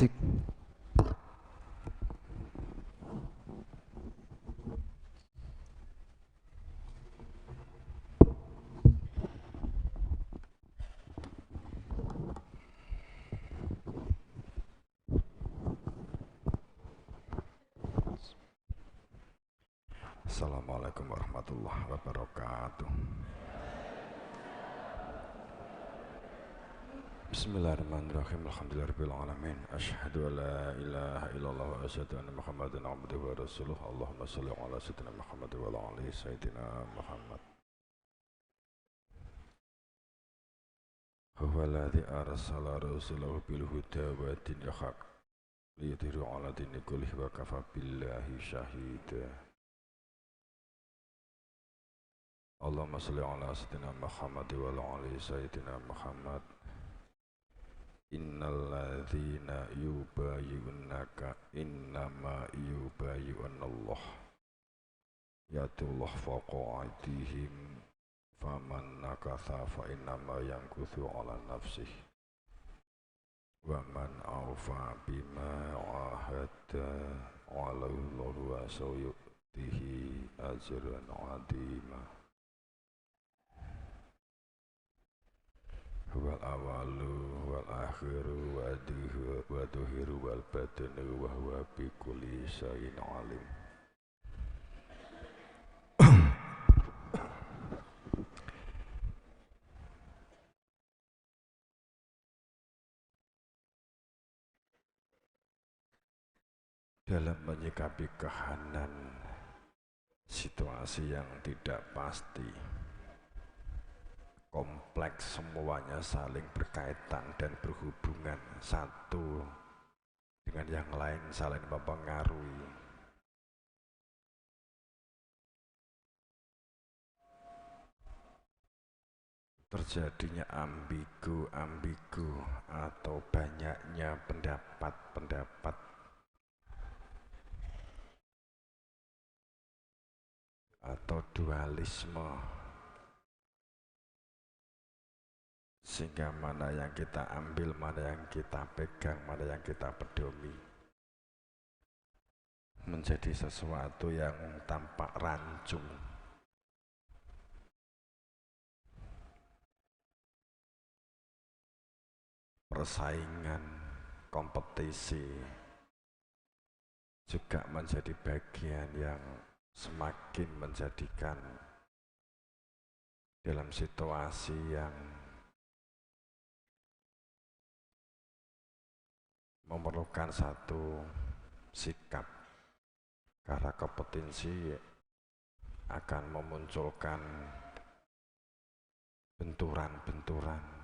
Cik. Assalamualaikum warahmatullahi wabarakatuh. Bismillahirrahmanirrahim. Alhamdulillahirabbil alamin. Asyhadu an la ilaha illallah wa asyhadu anna Muhammadan abduhu wa rasuluh. Allahumma shalli ala sayyidina Muhammad wa ala ali sayyidina Muhammad. Huwa alladzi arsala rasulahu bil huda wa dinil haq liyudhhirahu ala dini kullihi wa kafa billahi syahida. Allahumma shalli ala sayyidina Muhammad wa ala ali sayyidina Muhammad. Innal ladzina yubayyi'unaka innama yubayyi'unallah yadullah fawqa aydihim faman nakatha fa innama yankuthu ala nafsihi wa man awfa bima ahada ala Allah wa sayu'tihi ajran 'azima. Wal awalu wal akhiru wa duhiru wal batinu wa huwa bi kulli syai'in alim. Dalam menyikapi kehanan situasi yang tidak pasti, kompleks, semuanya saling berkaitan dan berhubungan, satu dengan yang lain saling mempengaruhi. Terjadinya ambigu atau banyaknya pendapat-pendapat atau dualisme, sehingga mana yang kita ambil, mana yang kita pegang, mana yang kita pedomi, menjadi sesuatu yang tampak rancu. Persaingan, kompetisi juga menjadi bagian yang semakin menjadikan dalam situasi yang memerlukan satu sikap, karena kompetensi akan memunculkan benturan-benturan.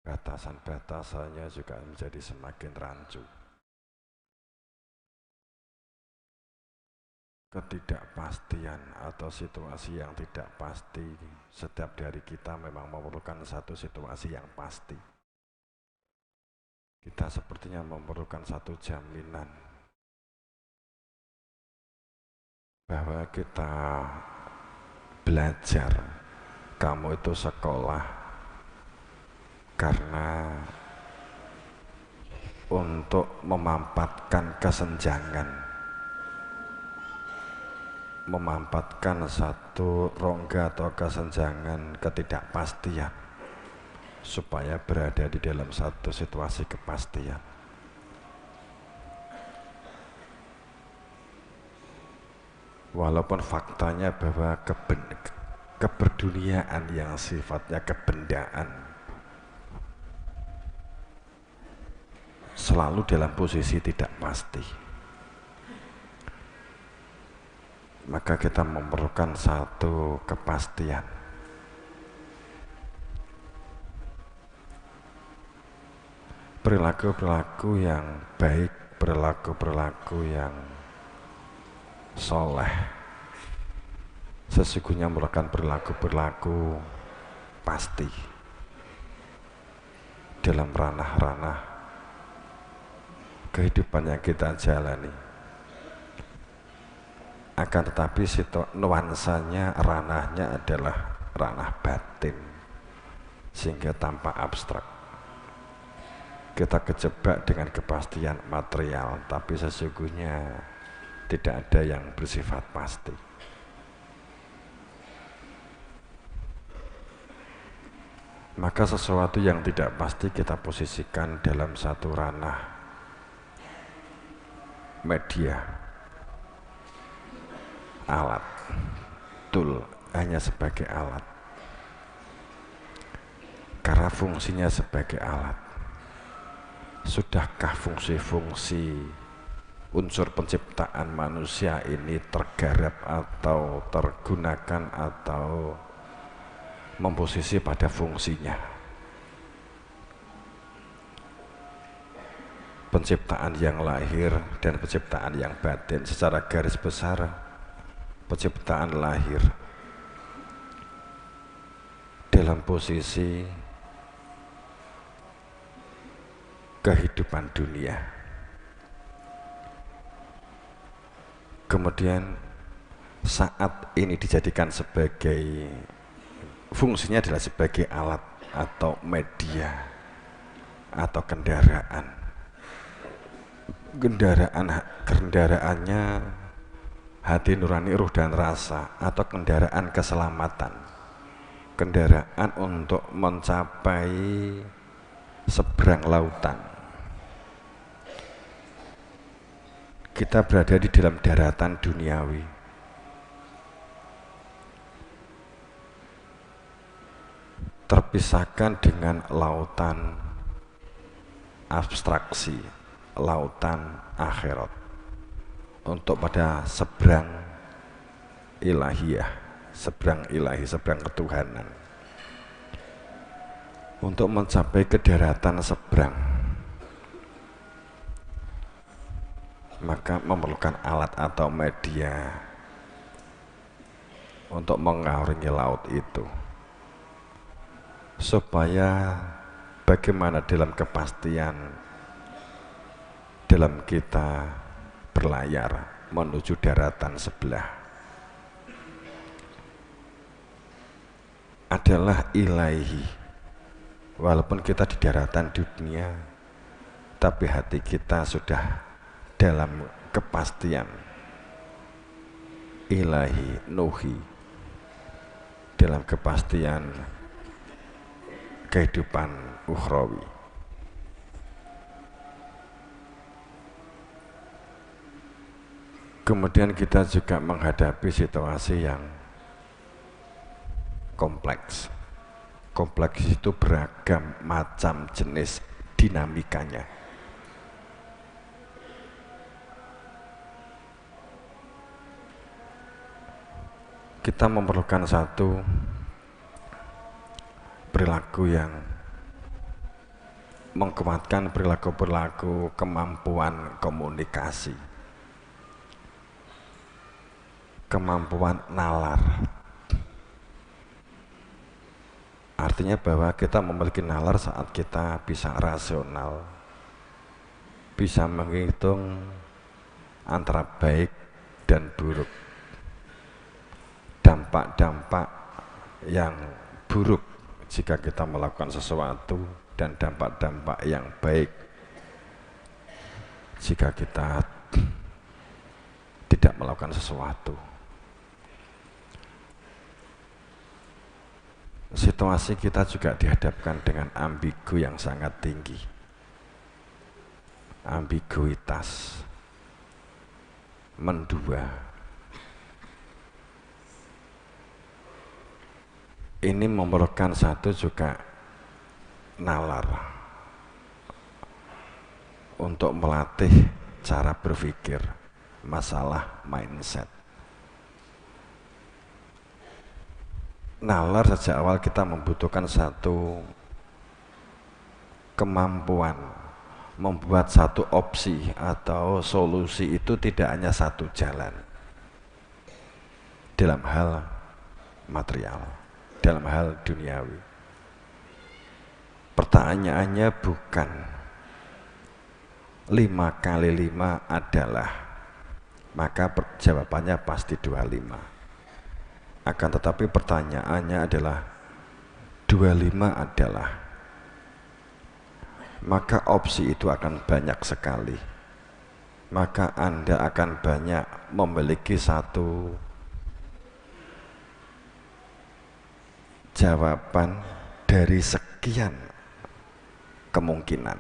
Batasan-batasannya juga menjadi semakin rancu. Ketidakpastian atau situasi yang tidak pasti, setiap dari kita memang memerlukan satu situasi yang pasti. Kita sepertinya memerlukan satu jaminan bahwa kita belajar, kamu itu sekolah karena untuk memampatkan kesenjangan, memampatkan satu rongga atau kesenjangan ketidakpastian, supaya berada di dalam satu situasi kepastian. Walaupun faktanya bahwa keberduniaan yang sifatnya kebendaan selalu dalam posisi tidak pasti, maka kita memerlukan satu kepastian. Perilaku-perilaku yang baik, perilaku-perilaku yang soleh sesungguhnya merupakan perilaku-perilaku pasti dalam ranah-ranah kehidupan yang kita jalani. Akan tetapi nuansanya, ranahnya adalah ranah batin, sehingga tampak abstrak. Kita kejebak dengan kepastian material, tapi sesungguhnya tidak ada yang bersifat pasti. Maka sesuatu yang tidak pasti kita posisikan dalam satu ranah media, alat, tool, hanya sebagai alat. Karena fungsinya sebagai alat. Sudahkah fungsi-fungsi unsur penciptaan manusia ini tergarap atau tergunakan atau memposisi pada fungsinya? Penciptaan yang lahir dan penciptaan yang batin secara garis besar, penciptaan lahir dalam posisi kehidupan dunia. Kemudian saat ini dijadikan sebagai fungsinya adalah sebagai alat atau media atau kendaraan. Kendaraannya hati nurani, ruh dan rasa, atau kendaraan keselamatan, kendaraan untuk mencapai seberang lautan. Kita berada di dalam daratan duniawi. Terpisahkan dengan lautan abstraksi, lautan akhirat, untuk pada seberang ilahiyah, seberang ilahi, seberang ketuhanan. Untuk mencapai ke daratan seberang, maka memerlukan alat atau media untuk mengarungi laut itu, supaya bagaimana dalam kepastian dalam kita berlayar menuju daratan sebelah adalah ilahi. Walaupun kita di daratan dunia, tapi hati kita sudah dalam kepastian ilahi, nuhi, dalam kepastian kehidupan ukhrawi. Kemudian kita juga menghadapi situasi yang kompleks. Kompleks itu beragam macam jenis dinamikanya. Kita memerlukan satu perilaku yang menguatkan perilaku-perilaku kemampuan komunikasi, kemampuan nalar. Artinya bahwa kita memiliki nalar saat kita bisa rasional, bisa menghitung antara baik dan buruk, dampak-dampak yang buruk jika kita melakukan sesuatu dan dampak-dampak yang baik jika kita tidak melakukan sesuatu. Situasi kita juga dihadapkan dengan ambigu yang sangat tinggi, ambiguitas, mendua. Ini memerlukan satu juga nalar untuk melatih cara berpikir, masalah mindset. Nalar sejak awal kita membutuhkan satu kemampuan membuat satu opsi atau solusi itu tidak hanya satu jalan dalam hal material, dalam hal duniawi. Pertanyaannya bukan 5 kali 5 adalah, maka jawabannya pasti 25. Akan tetapi pertanyaannya adalah 25 adalah, maka opsi itu akan banyak sekali. Maka Anda akan banyak memiliki satu jawaban dari sekian kemungkinan.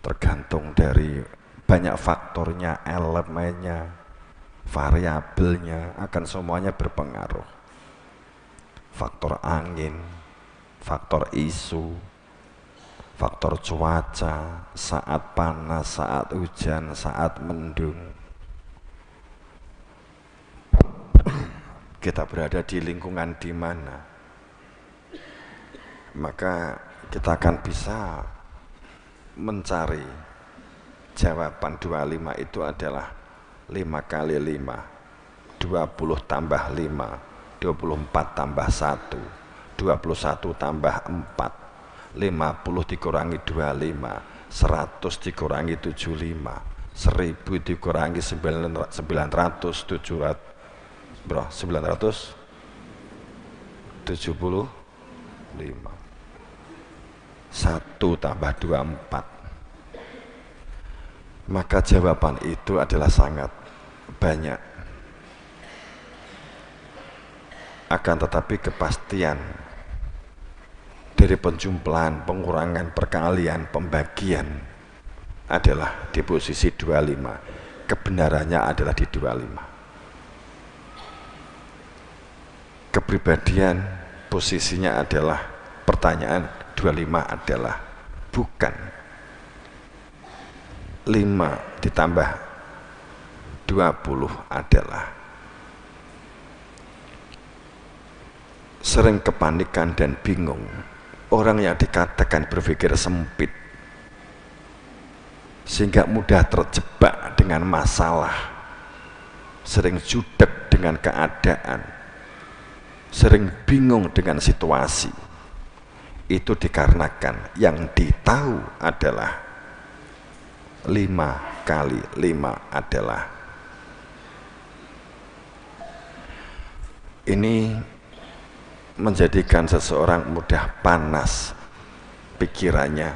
Tergantung dari banyak faktornya, elemennya, variabelnya, akan semuanya berpengaruh. Faktor angin, faktor isu, faktor cuaca, saat panas, saat hujan, saat mendung. Kita berada di lingkungan di mana, maka kita akan bisa mencari jawaban 25 itu adalah 5 kali 5, 20 tambah 5, 24 tambah 1, 21 tambah 4, 50 dikurangi 25, 100 dikurangi 75, 1000 dikurangi 900, 975. 1 tambah 24. Maka jawaban itu adalah sangat banyak. Akan tetapi kepastian dari penjumlahan, pengurangan, perkalian, pembagian adalah di posisi 25. Kebenarannya adalah di 25. Kepribadian posisinya adalah, pertanyaan 25 adalah bukan 5 ditambah 20 adalah. Sering kepanikan dan bingung orang yang dikatakan berpikir sempit, sehingga mudah terjebak dengan masalah, sering judek dengan keadaan, sering bingung dengan situasi. Itu dikarenakan yang ditahu adalah 5 kali 5 adalah. Ini menjadikan seseorang mudah panas pikirannya,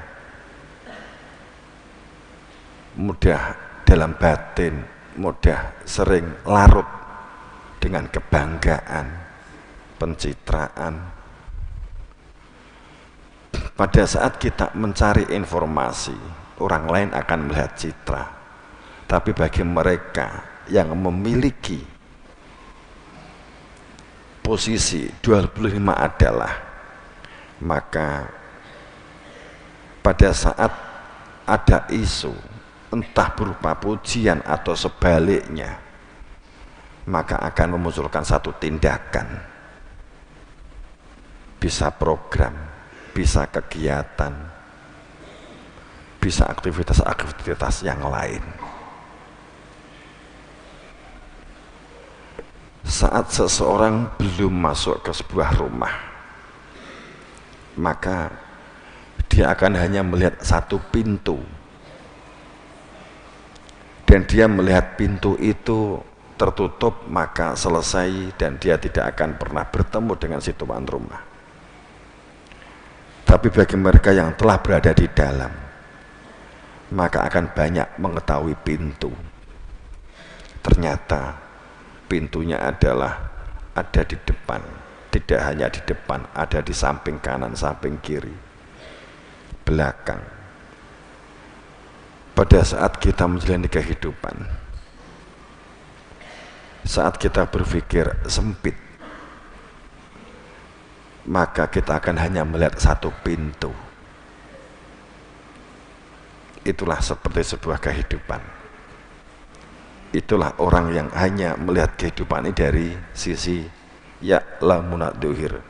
mudah dalam batin, mudah sering larut dengan kebanggaan, pencitraan. Pada saat kita mencari informasi, orang lain akan melihat citra. Tapi bagi mereka yang memiliki posisi 25 adalah, maka pada saat ada isu, entah berupa pujian atau sebaliknya, maka akan memunculkan satu tindakan. Bisa program, bisa kegiatan, bisa aktivitas-aktivitas yang lain. Saat seseorang belum masuk ke sebuah rumah, maka dia akan hanya melihat satu pintu, dan dia melihat pintu itu tertutup, maka selesai, dan dia tidak akan pernah bertemu dengan si tuan rumah. Tapi bagi mereka yang telah berada di dalam, maka akan banyak mengetahui pintu. Ternyata pintunya adalah ada di depan, tidak hanya di depan, ada di samping kanan, samping kiri, belakang. Pada saat kita menjalani kehidupan, saat kita berpikir sempit, maka kita akan hanya melihat satu pintu. Itulah seperti sebuah kehidupan. Itulah orang yang hanya melihat kehidupan ini dari sisi ya'lamuna dhuhir,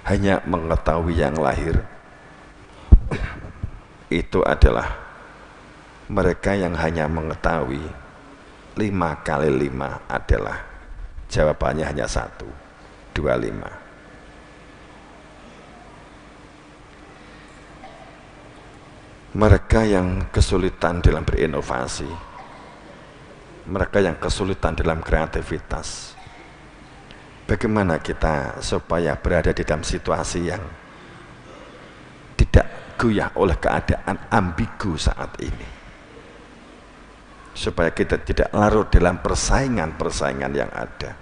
hanya mengetahui yang lahir. Itu adalah mereka yang hanya mengetahui 5 kali 5 adalah, jawabannya hanya 1, 25. Mereka yang kesulitan dalam berinovasi, mereka yang kesulitan dalam kreativitas, Bagaimana kita supaya berada di dalam situasi yang tidak goyah oleh keadaan ambigu saat ini, supaya kita tidak larut dalam persaingan-persaingan yang ada.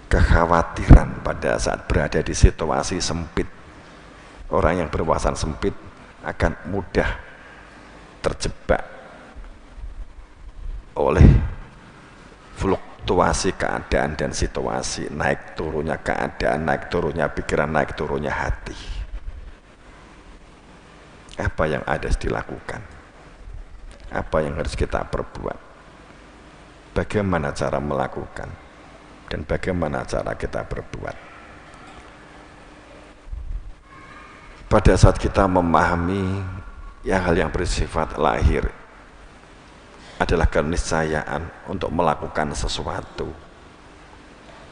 Kekhawatiran pada saat berada di situasi sempit, orang yang berwawasan sempit akan mudah terjebak oleh fluktuasi keadaan dan situasi, naik turunnya keadaan, naik turunnya pikiran, naik turunnya hati. Apa yang harus dilakukan? Apa yang harus kita perbuat? Bagaimana cara melakukan? Dan bagaimana cara kita berbuat? Pada saat kita memahami hal yang bersifat lahir adalah keniscayaan untuk melakukan sesuatu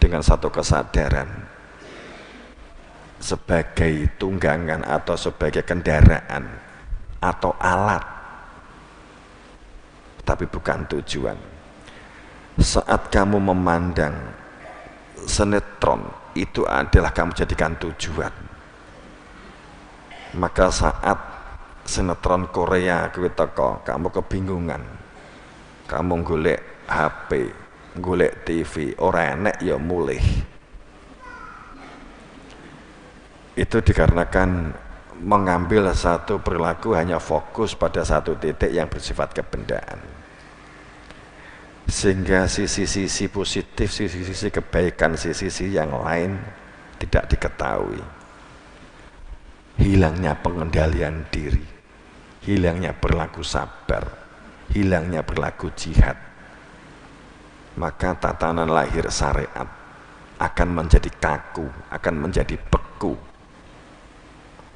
dengan satu kesadaran sebagai tunggangan atau sebagai kendaraan atau alat, tapi bukan tujuan. Saat kamu memandang sinetron itu adalah kamu jadikan tujuan, maka saat sinetron Korea kuwi teko, kamu kebingungan, kamu golek HP, golek TV, ora enek ya mulih. Itu dikarenakan mengambil satu perilaku hanya fokus pada satu titik yang bersifat kebendaan, sehingga sisi-sisi positif, sisi-sisi kebaikan, sisi-sisi yang lain tidak diketahui. Hilangnya pengendalian diri, hilangnya perilaku sabar, hilangnya perilaku jihad, maka tatanan lahir syariat akan menjadi kaku, akan menjadi beku,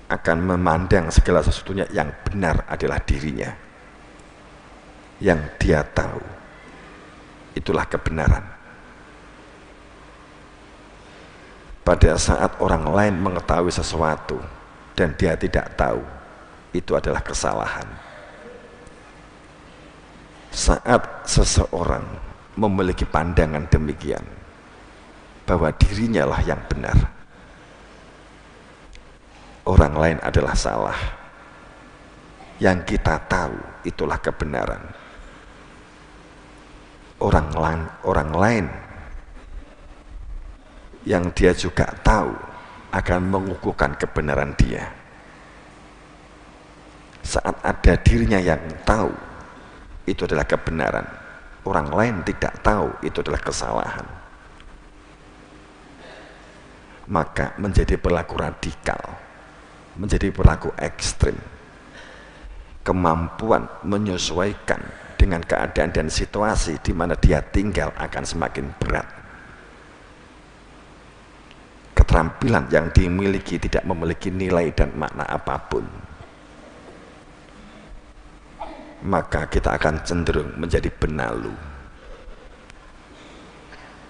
akan memandang segala sesuatunya yang benar adalah dirinya, yang dia tahu itulah kebenaran. Pada saat orang lain mengetahui sesuatu dan dia tidak tahu, itu adalah kesalahan. Saat seseorang memiliki pandangan demikian, bahwa dirinya lah yang benar, orang lain adalah salah, yang kita tahu itulah kebenaran. Orang lain yang dia juga tahu akan mengukuhkan kebenaran dia. Saat ada dirinya yang tahu itu adalah kebenaran, orang lain tidak tahu itu adalah kesalahan, maka menjadi perilaku radikal, menjadi perilaku ekstrim. Kemampuan menyesuaikan dengan keadaan dan situasi di mana dia tinggal akan semakin berat. Keterampilan yang dimiliki tidak memiliki nilai dan makna apapun, maka kita akan cenderung menjadi benalu.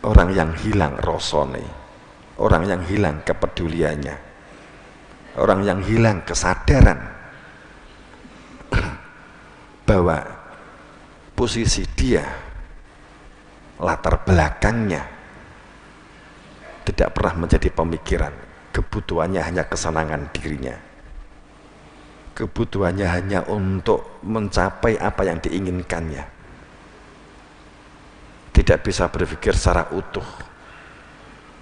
Orang yang hilang rosone, orang yang hilang kepeduliannya, orang yang hilang kesadaran bahwa posisi dia, latar belakangnya tidak pernah menjadi pemikiran. Kebutuhannya hanya kesenangan dirinya, kebutuhannya hanya untuk mencapai apa yang diinginkannya, tidak bisa berpikir secara utuh,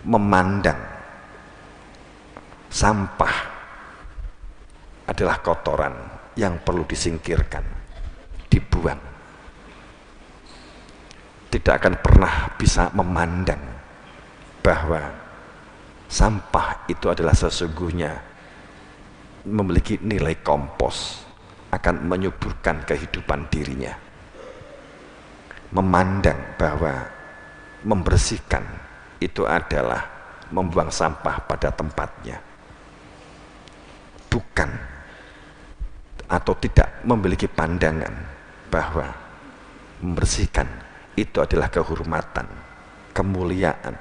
memandang sampah adalah kotoran yang perlu disingkirkan, dibuang. Tidak akan pernah bisa memandang bahwa sampah itu adalah sesungguhnya memiliki nilai kompos, akan menyuburkan kehidupan dirinya. Memandang bahwa membersihkan itu adalah membuang sampah pada tempatnya, bukan atau tidak memiliki pandangan bahwa membersihkan itu adalah kehormatan, kemuliaan,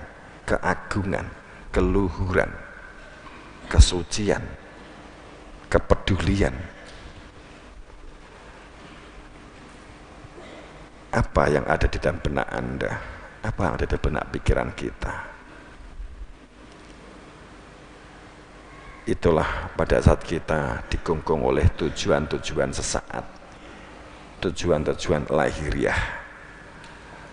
keagungan, keluhuran, kesucian, kepedulian. Apa yang ada di dalam benak Anda? Apa yang ada di benak pikiran kita? Itulah pada saat kita dikungkung oleh tujuan-tujuan sesaat, tujuan-tujuan lahiriah,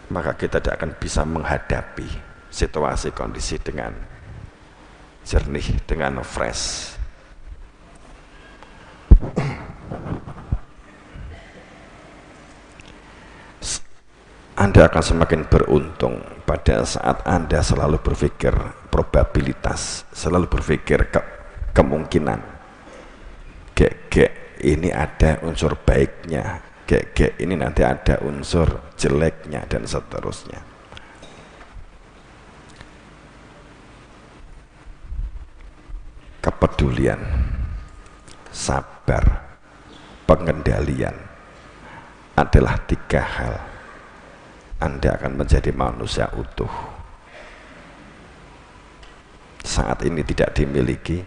maka kita tidak akan bisa menghadapi situasi kondisi dengan jernih, dengan fresh. Anda akan semakin beruntung pada saat Anda selalu berpikir probabilitas, selalu berpikir kemungkinan. Gek ini ada unsur baiknya, gek ini nanti ada unsur jeleknya, dan seterusnya. Kepedulian, sabar, pengendalian adalah 3 hal. Anda akan menjadi manusia utuh. Saat ini tidak dimiliki,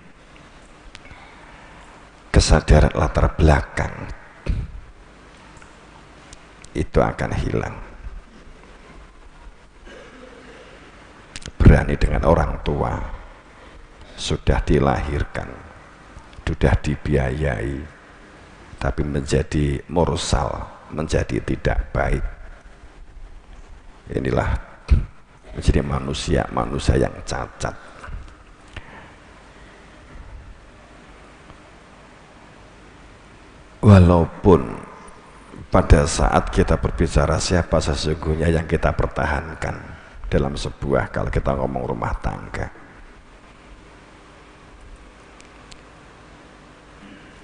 kesadaran latar belakang itu akan hilang. Berani dengan orang tua, sudah dilahirkan, sudah dibiayai, tapi menjadi mursal, menjadi tidak baik. Inilah menjadi manusia yang cacat. Walaupun pada saat kita berbicara siapa sesungguhnya yang kita pertahankan dalam sebuah, kalau kita ngomong rumah tangga,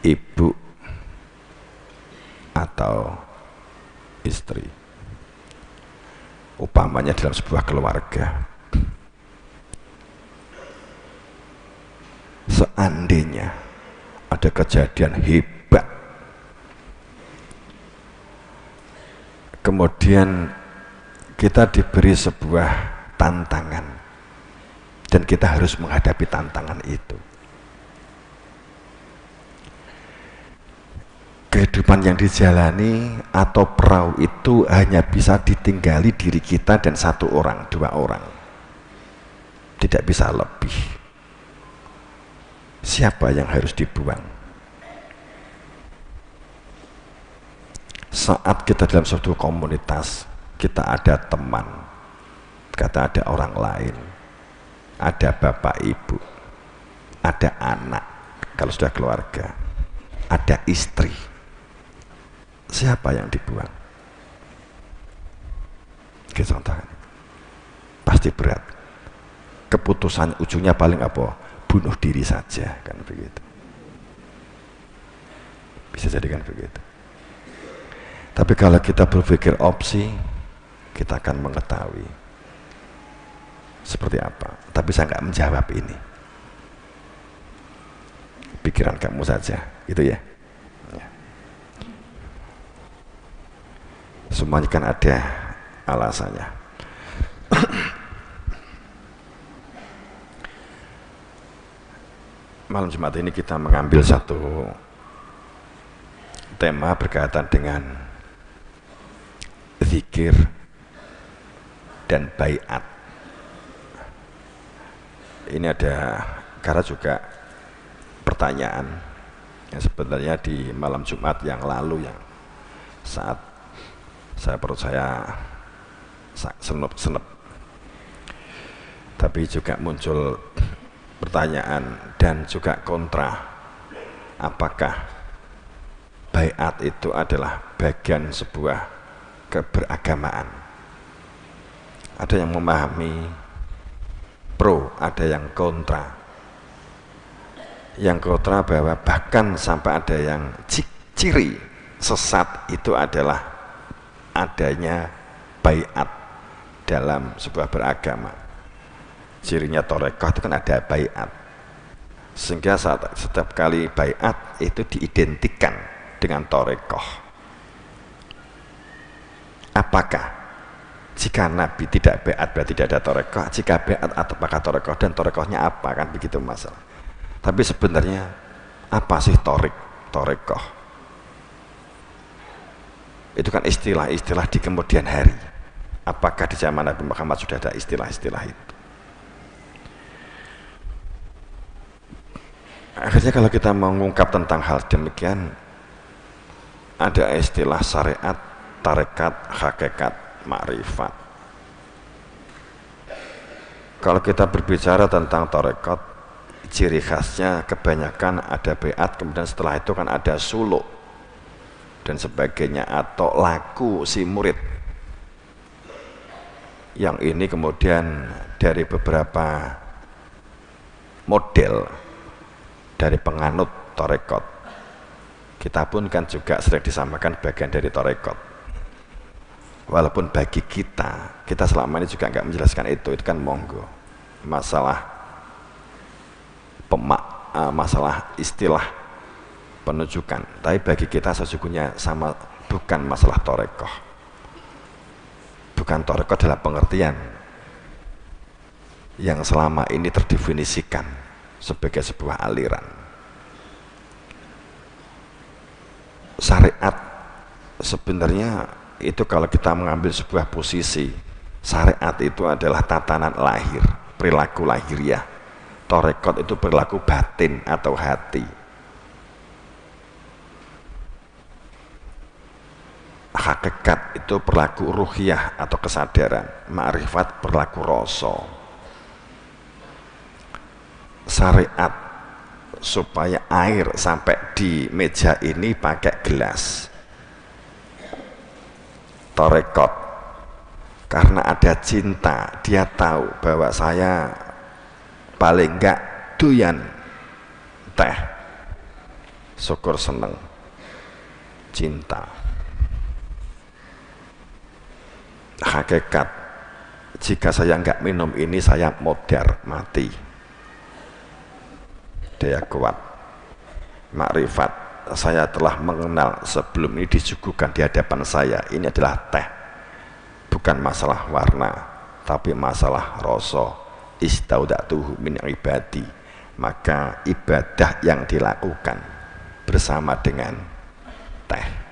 ibu atau istri, upamanya dalam sebuah keluarga, seandainya ada kejadian hebat, kemudian kita diberi sebuah tantangan dan kita harus menghadapi tantangan itu, kehidupan yang dijalani atau perahu itu hanya bisa ditinggali diri kita dan 1 orang, 2 orang, tidak bisa lebih. Siapa yang harus dibuang? Saat kita dalam suatu komunitas, kita ada teman, kita ada orang lain, ada bapak ibu, ada anak kalau sudah keluarga, ada istri. Siapa yang dibuang? Kita contohkan, pasti berat. Keputusan ujungnya paling apa? Bunuh diri saja, kan begitu. Bisa jadi kan begitu. Tapi kalau kita berpikir opsi, kita akan mengetahui seperti apa. Tapi saya nggak menjawab ini. Pikiran kamu saja, gitu ya. Semuanya kan ada alasannya. Malam Jumat ini kita mengambil satu tema berkaitan dengan zikir dan baiat. Ini ada karena juga pertanyaan yang sebenarnya di malam Jumat yang lalu, yang saat perut saya senep, tapi juga muncul pertanyaan dan juga kontra, apakah baiat itu adalah bagian sebuah keberagamaan? Ada yang memahami pro, ada yang kontra. Yang kontra bahwa bahkan sampai ada yang ciri sesat itu adalah adanya baiat dalam sebuah beragama. Cirinya torekoh itu kan ada baiat, sehingga setiap kali baiat itu diidentikan dengan torekoh. Apakah jika Nabi tidak baiat berarti tidak ada torekoh? Jika baiat apakah torekoh, dan torekohnya apa, kan begitu masalah. Tapi sebenarnya apa sih torekoh? Itu kan istilah-istilah di kemudian hari. Apakah di zaman Nabi Muhammad sudah ada istilah-istilah itu? Akhirnya kalau kita mengungkap tentang hal demikian, ada istilah syariat, tarekat, hakikat, makrifat. Kalau kita berbicara tentang tarekat, ciri khasnya kebanyakan ada beat, kemudian setelah itu kan ada suluk dan sebagainya, atau laku si murid. Yang ini kemudian dari beberapa model dari penganut tarekat. Kita pun kan juga sering disampaikan bagian dari tarekat. Walaupun bagi kita selama ini juga nggak menjelaskan itu kan monggo. Masalah istilah penunjukan. Tapi bagi kita sesungguhnya sama, bukan masalah tarekat. Bukan tarekat dalam pengertian yang selama ini terdefinisikan sebagai sebuah aliran. Syariat sebenarnya itu kalau kita mengambil sebuah posisi, syariat itu adalah tatanan lahir, perilaku lahiriah. Tarekat itu perilaku batin atau hati. Hakikat itu perilaku ruhiyah atau kesadaran. Ma'rifat perilaku rasa. Syariat supaya air sampai di meja ini pakai gelas. Tarekat karena ada cinta, dia tahu bahwa saya paling enggak doyan teh, syukur seneng, cinta. Hakikat, jika saya enggak minum ini saya modar, mati. Daya kuat. Makrifat, saya telah mengenal sebelum ini disuguhkan di hadapan saya, ini adalah teh, bukan masalah warna tapi masalah rasa. Istaudatuhu min ibadi, maka ibadah yang dilakukan bersama dengan teh.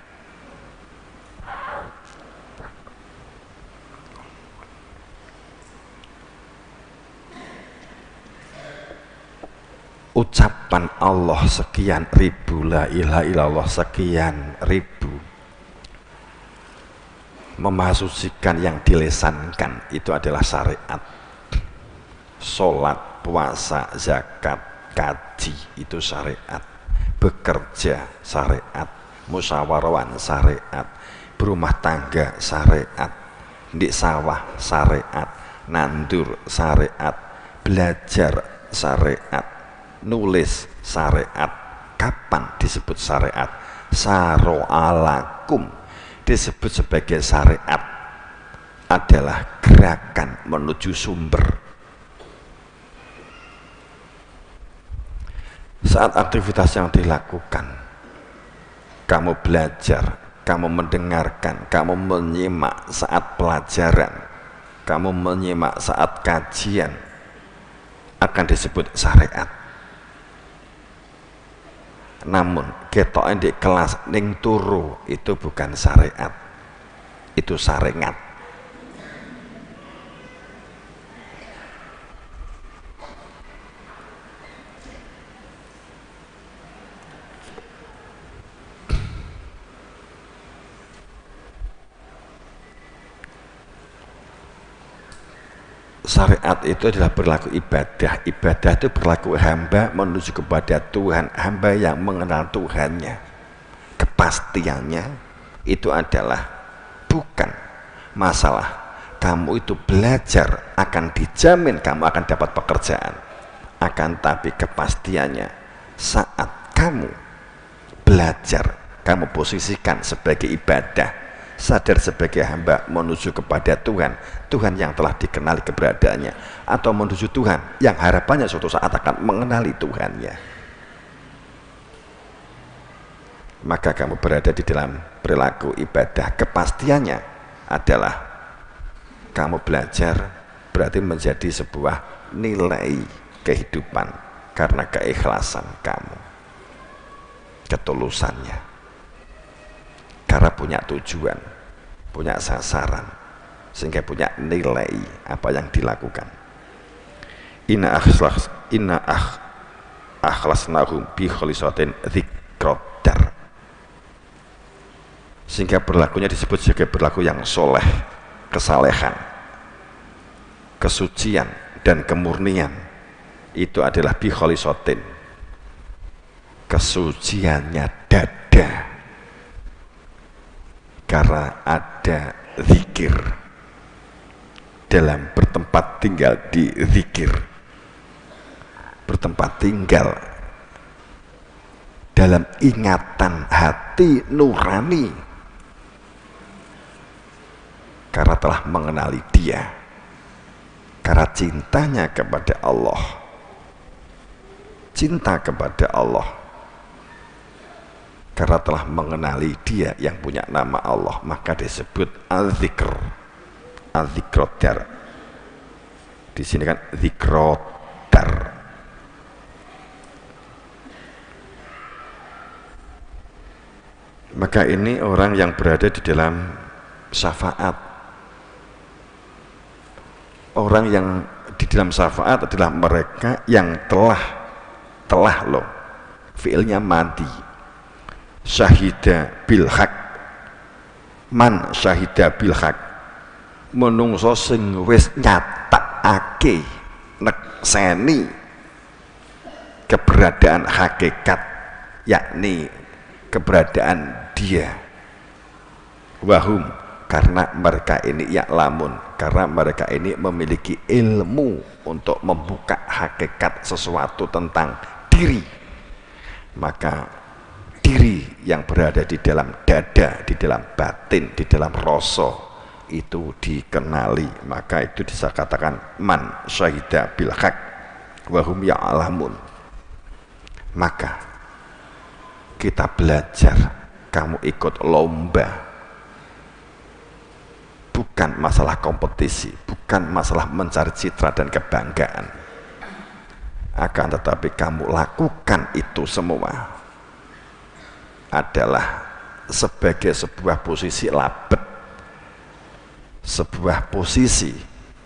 Ucapan Allah sekian ribu, la ilaha illallah sekian ribu, memasucikan yang dilesankan itu adalah syariat. Sholat, puasa, zakat, kaji itu syariat. Bekerja syariat, musyawarah syariat, berumah tangga syariat, di sawah syariat, nandur syariat, belajar syariat, nulis syariat. Kapan disebut syariat? Saro'alakum disebut sebagai syariat adalah gerakan menuju sumber. Saat aktivitas yang dilakukan, kamu belajar, kamu mendengarkan, kamu menyimak saat pelajaran, kamu menyimak saat kajian, akan disebut syariat. Namun ketoknya di kelas ning turu itu bukan syariat, itu saringat. Syariat itu adalah berlaku ibadah. Ibadah itu berlaku hamba menuju kepada Tuhan, hamba yang mengenal Tuhannya. Kepastiannya itu adalah bukan masalah kamu itu belajar akan dijamin kamu akan dapat pekerjaan, akan tapi kepastiannya saat kamu belajar, kamu posisikan sebagai ibadah, sadar sebagai hamba menuju kepada Tuhan, Tuhan yang telah dikenali keberadaannya, atau menuju Tuhan yang harapannya suatu saat akan mengenali Tuhannya, maka kamu berada di dalam perilaku ibadah. Kepastiannya adalah kamu belajar berarti menjadi sebuah nilai kehidupan karena keikhlasan kamu, ketulusannya, karena punya tujuan, punya sasaran, sehingga punya nilai apa yang dilakukan. Inna akhlasnahum bi khalisatin dzikradar, sehingga berlakunya disebut sebagai berlaku yang soleh, kesalehan, kesucian dan kemurnian. Itu adalah bi khalisatin, kesuciannya dada, karena ada zikir, dalam bertempat tinggal di zikir, bertempat tinggal dalam ingatan hati nurani, karena telah mengenali Dia, karena cintanya kepada Allah, cinta kepada Allah, karena telah mengenali Dia yang punya nama Allah, maka disebut al-zikr, al-zikrodar. Di sini kan zikrodar. Maka ini orang yang berada di dalam syafaat. Orang yang di dalam syafaat adalah mereka yang telah loh, fiilnya mati, syahida bil haq, man syahida bil haq, menungso sing wis nyatakake nekseni keberadaan hakikat, yakni keberadaan Dia. Wahum, karena mereka ini ya'lamun, karena mereka ini memiliki ilmu untuk membuka hakikat sesuatu tentang diri, maka diri yang berada di dalam dada, di dalam batin, di dalam rasa itu dikenali, maka itu bisa katakan man syahida bil haq wahum ya'lamun. Maka kita belajar, kamu ikut lomba, bukan masalah kompetisi, bukan masalah mencari citra dan kebanggaan, akan tetapi kamu lakukan itu semua adalah sebagai sebuah posisi labet, sebuah posisi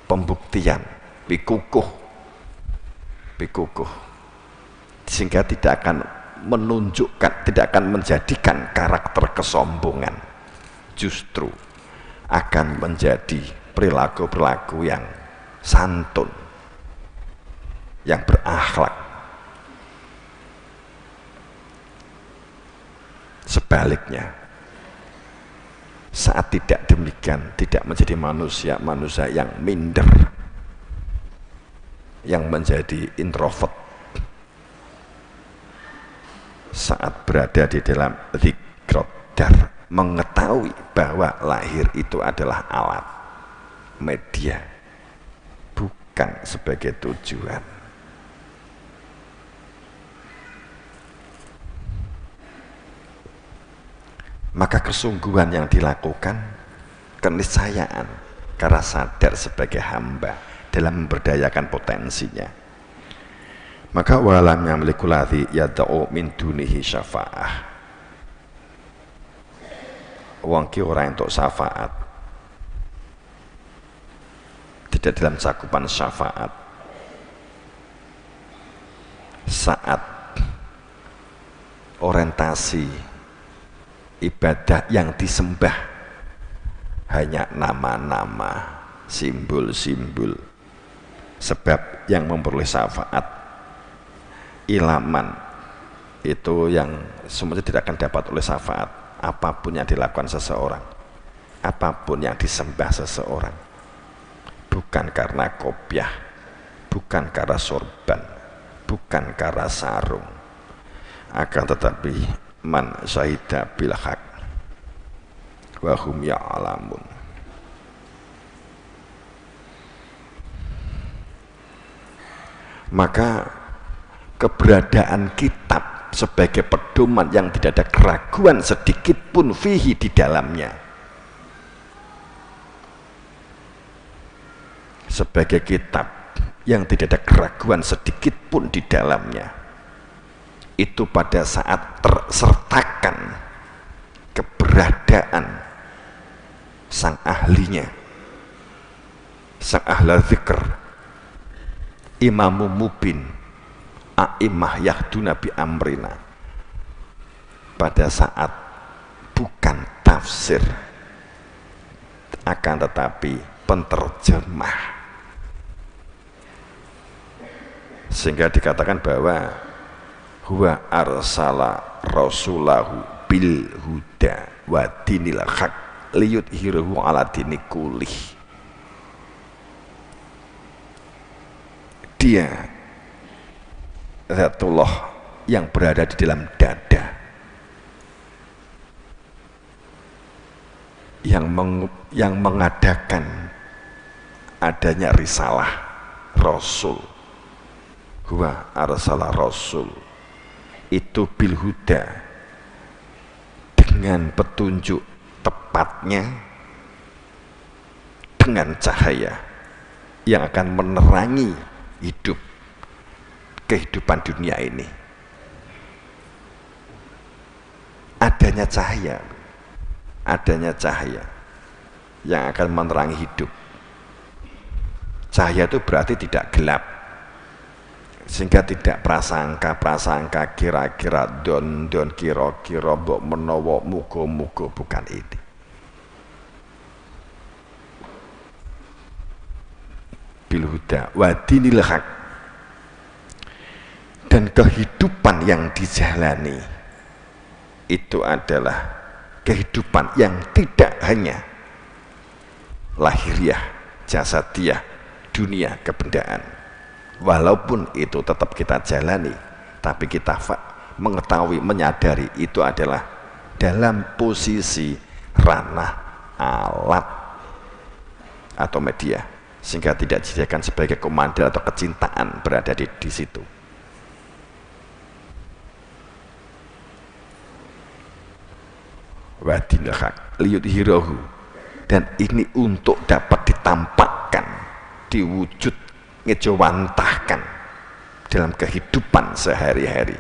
pembuktian, pikukuh, sehingga tidak akan menunjukkan, tidak akan menjadikan karakter kesombongan, justru akan menjadi perilaku-perilaku yang santun, yang berakhlak. Sebaliknya, saat tidak demikian, tidak menjadi manusia yang minder, yang menjadi introvert. Saat berada di dalam dzikrodar, mengetahui bahwa lahir itu adalah alat, media, bukan sebagai tujuan. Maka kesungguhan yang dilakukan, keniscayaan, karena sadar sebagai hamba dalam memberdayakan potensinya. Maka walam yang memiliki ladzi yad'u min dunihi syafa'ah, wong ki ora entuk syafaat, tidak dalam cakupan syafaat. Saat orientasi ibadah yang disembah hanya nama-nama, simbol-simbol, sebab yang memperoleh syafaat ilaman itu yang semuanya tidak akan dapat oleh syafaat. Apapun yang dilakukan seseorang, apapun yang disembah seseorang, bukan karena kopiah, bukan karena sorban, bukan karena sarung, akan tetapi man syahida bil haq wa hum ya'lamun. Maka keberadaan kitab sebagai pedoman yang tidak ada keraguan sedikit pun fihi di dalamnya, sebagai kitab yang tidak ada keraguan sedikit pun di dalamnya, itu pada saat tersertakan keberadaan sang ahlinya, sang ahla dzikr, imamu mubin, a'imah yahduna bi amrina, pada saat bukan tafsir akan tetapi penterjemah, sehingga dikatakan bahwa huwa arsala rasulahu bil huda wa dinil haq liyudhhirahu ala dini kulih. Dia Zatullah yang berada di dalam dada, yang mengadakan adanya risalah Rasul. Huwa arsala Rasul itu bil huda, dengan petunjuk tepatnya, dengan cahaya yang akan menerangi kehidupan dunia ini. Adanya cahaya yang akan menerangi hidup. Cahaya itu berarti tidak gelap, sehingga tidak prasangka, kira-kira, don, kira-kira, mbok menawa, muga-muga, bukan ini. Bil huda wa dinil haq, dan kehidupan yang dijalani itu adalah kehidupan yang tidak hanya lahiriah, jasadiyah, dunia kebendaan. Walaupun itu tetap kita jalani, tapi kita mengetahui, menyadari itu adalah dalam posisi ranah alat atau media, sehingga tidak dijadikan sebagai komando atau kecintaan berada di situ. Wadinil haq liyudhhirahu, dan ini untuk dapat ditampakkan, diwujud, ngejawantahkan dalam kehidupan sehari-hari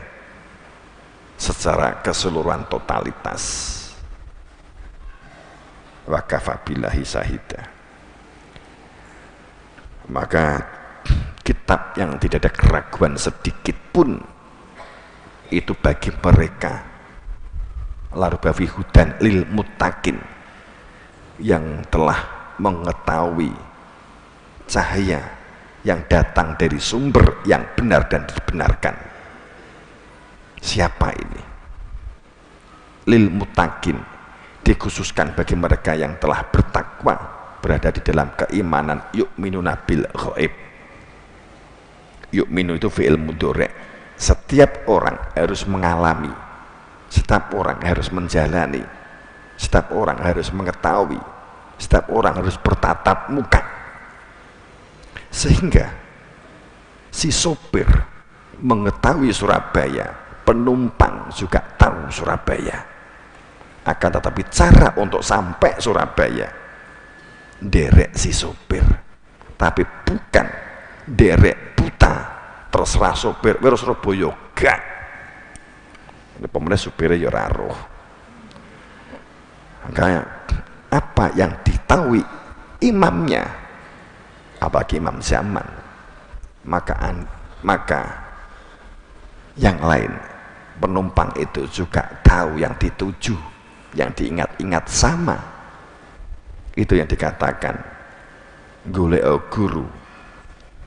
secara keseluruhan totalitas. Wa kafa billahi syahida. Maka kitab yang tidak ada keraguan sedikit pun itu bagi mereka larubawi hudan lil muttaqin, yang telah mengetahui cahaya yang datang dari sumber yang benar dan dibenarkan. Siapa ini? Lil muttaqin, dikhususkan bagi mereka yang telah bertakwa, berada di dalam keimanan. Yu'minuna bil ghaib. Yu'minu itu fi'il mudhari'. Setiap orang harus mengalami, setiap orang harus menjalani, setiap orang harus mengetahui, setiap orang harus bertatap muka, sehingga si sopir mengetahui Surabaya, penumpang juga tahu Surabaya. Akan tetapi cara untuk sampai Surabaya derek si sopir, tapi bukan derek buta terserah sopir wis Surabaya gak. Ini pemenang supirnya ya raruh. Makanya apa yang ditahui imamnya, apalagi imam zaman, maka yang lain penumpang itu juga tahu yang dituju, yang diingat-ingat sama. Itu yang dikatakan golek guru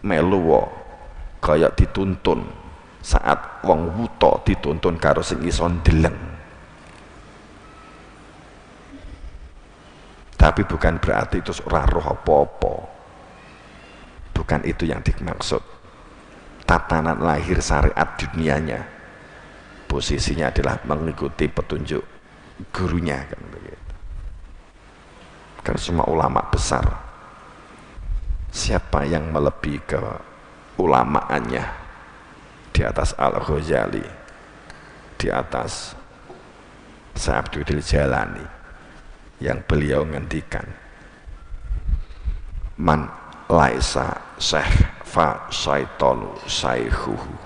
meluwo kayak dituntun saat wong wuta dituntun karo sing iso ndeleng. Tapi bukan berarti itu ora roh apa-apa, bukan itu yang dimaksud. Tatanan lahir syariat dunianya, posisinya adalah mengikuti petunjuk gurunya, kan begitu. Karena semua ulama besar, siapa yang melebihi ke ulamaannya di atas Al-Ghazali, di atas Syekh Abdul Jalani, yang beliau ngendikan man laisa syekh fa syaitonu syaihuhu.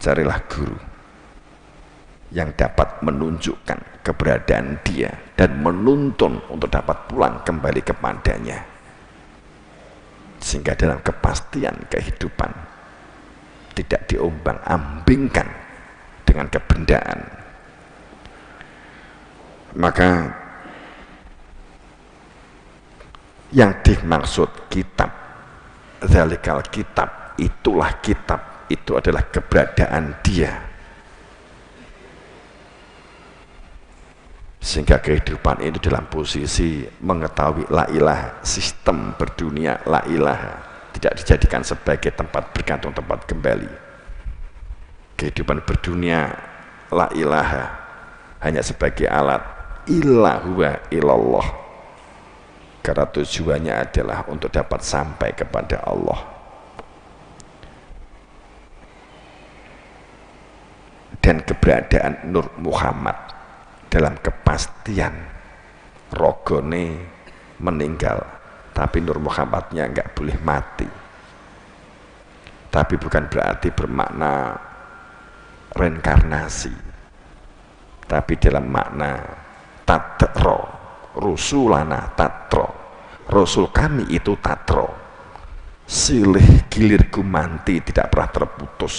Carilah guru yang dapat menunjukkan keberadaan dia dan menuntun untuk dapat pulang kembali kepadanya. sehingga dalam kepastian kehidupan tidak diombang-ambingkan dengan kebendaan. Maka yang dimaksud kitab, zalikal kitab, itulah kitab, itu adalah keberadaan dia, sehingga kehidupan itu dalam posisi mengetahui la ilaha, sistem berdunia la ilaha, tidak dijadikan sebagai tempat bergantung, tempat kembali. Kehidupan berdunia la ilaha hanya sebagai alat, illa huwa illallah, karena tujuannya adalah untuk dapat sampai kepada Allah. Dan keberadaan Nur Muhammad dalam kepastian rogone meninggal, tapi Nur Muhammadnya enggak boleh mati. Tapi bukan berarti bermakna reinkarnasi, tapi dalam makna tatro, rusulana tatro, Rasul kami itu tatro, silih gilirku manti tidak pernah terputus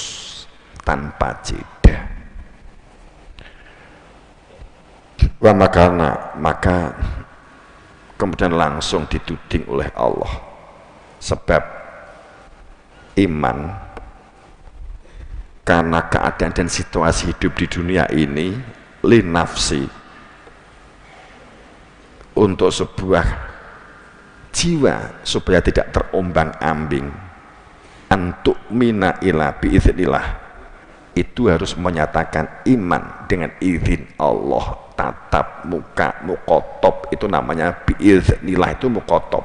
tanpa jeda. Wa makana, maka kemudian langsung dituding oleh Allah, sebab iman karena keadaan dan situasi hidup di dunia ini li nafsi, untuk sebuah jiwa supaya tidak terombang-ambing, antuk mina ila biiznillah, itu harus menyatakan iman dengan izin Allah. Tatap muka mukotob itu namanya biiznillah, itu mukotob.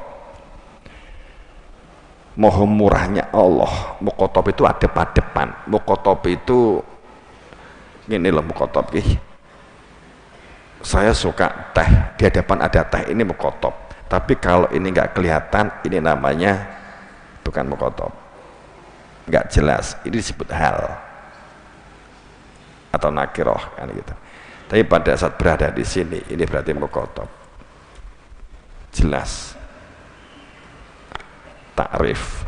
Mohon murahnya Allah, mukotob itu ada pada depan. Mukotob itu ini loh, mukotob saya suka teh, di hadapan ada teh, ini mukotob. Tapi kalau ini nggak kelihatan, ini namanya bukan mukotob, nggak jelas, ini disebut hal atau nakiroh kan gitu. Tapi pada saat berada di sini, ini berarti mukotob, jelas, takrif.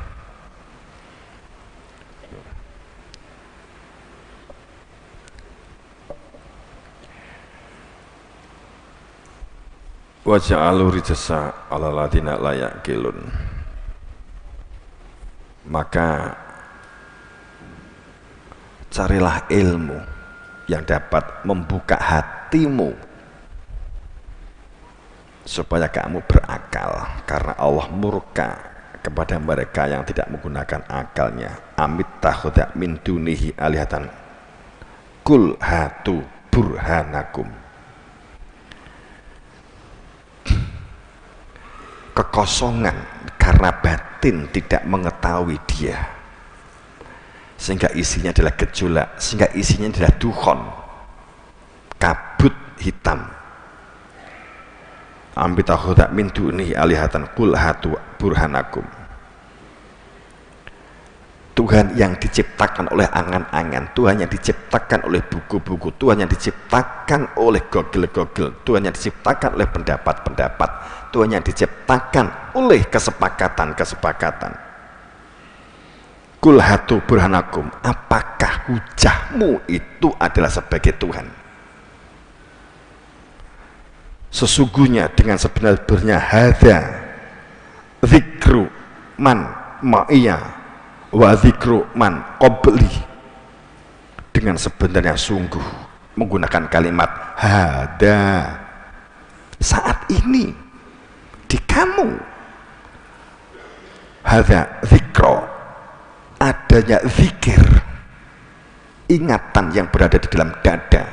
Wa ja'alu rijsa 'alal ladina la yaqilun, maka carilah ilmu yang dapat membuka hatimu supaya kamu berakal, karena Allah murka kepada mereka yang tidak menggunakan akalnya. Amit takhuda min dunihi alihatan kul hatu burhanakum. Kekosongan karena batin tidak mengetahui dia, sehingga isinya adalah gejolak, sehingga isinya adalah dukhon, kabut hitam. Ambitahuda min dunihi alihatan kul hatu burhanakum. Tuhan yang diciptakan oleh angan-angan, Tuhan yang diciptakan oleh buku-buku, Tuhan yang diciptakan oleh gogel-gogel, Tuhan yang diciptakan oleh pendapat-pendapat, Tuhan yang diciptakan oleh kesepakatan-kesepakatan. Kul hatu burhanakum, apakah hujahmu itu adalah sebagai Tuhan? Sesungguhnya dengan sebenar-benarnya hadza zikru man ma'iyah wa zikru man qabli, dengan sebenarnya sungguh menggunakan kalimat hada, saat ini di kamu, hadza zikro, adanya zikir, ingatan yang berada di dalam dada,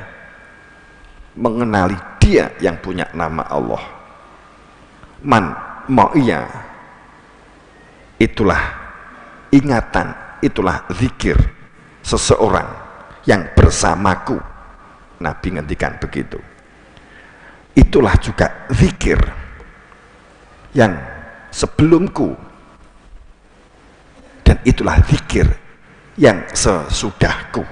mengenali dia yang punya nama Allah. Man ma'iyah, itulah ingatan, itulah zikir seseorang yang bersamaku. Nabi ngendikan begitu. Itulah juga zikir yang sebelumku, dan itulah zikir yang sesudahku.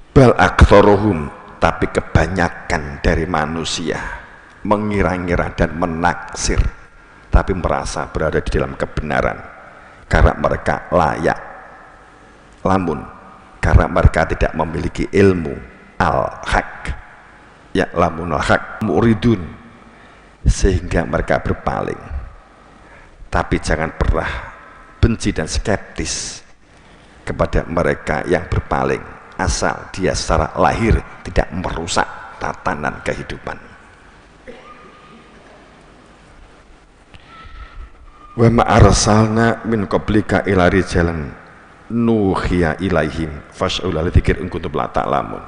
Bal aktsaruhum, tapi kebanyakan dari manusia mengira-ngira dan menaksir, tapi merasa berada di dalam kebenaran karena mereka layak. Lamun karena mereka tidak memiliki ilmu al-haq, ya lamun al-haq muridun, sehingga mereka berpaling. Tapi jangan pernah benci dan skeptis kepada mereka yang berpaling, asal dia secara lahir tidak merusak tatanan kehidupan. Wa ma arsalna min qablika ila rijalan nuhiya ilaihim fas'ul dzikir in kuntum la ta'lamun.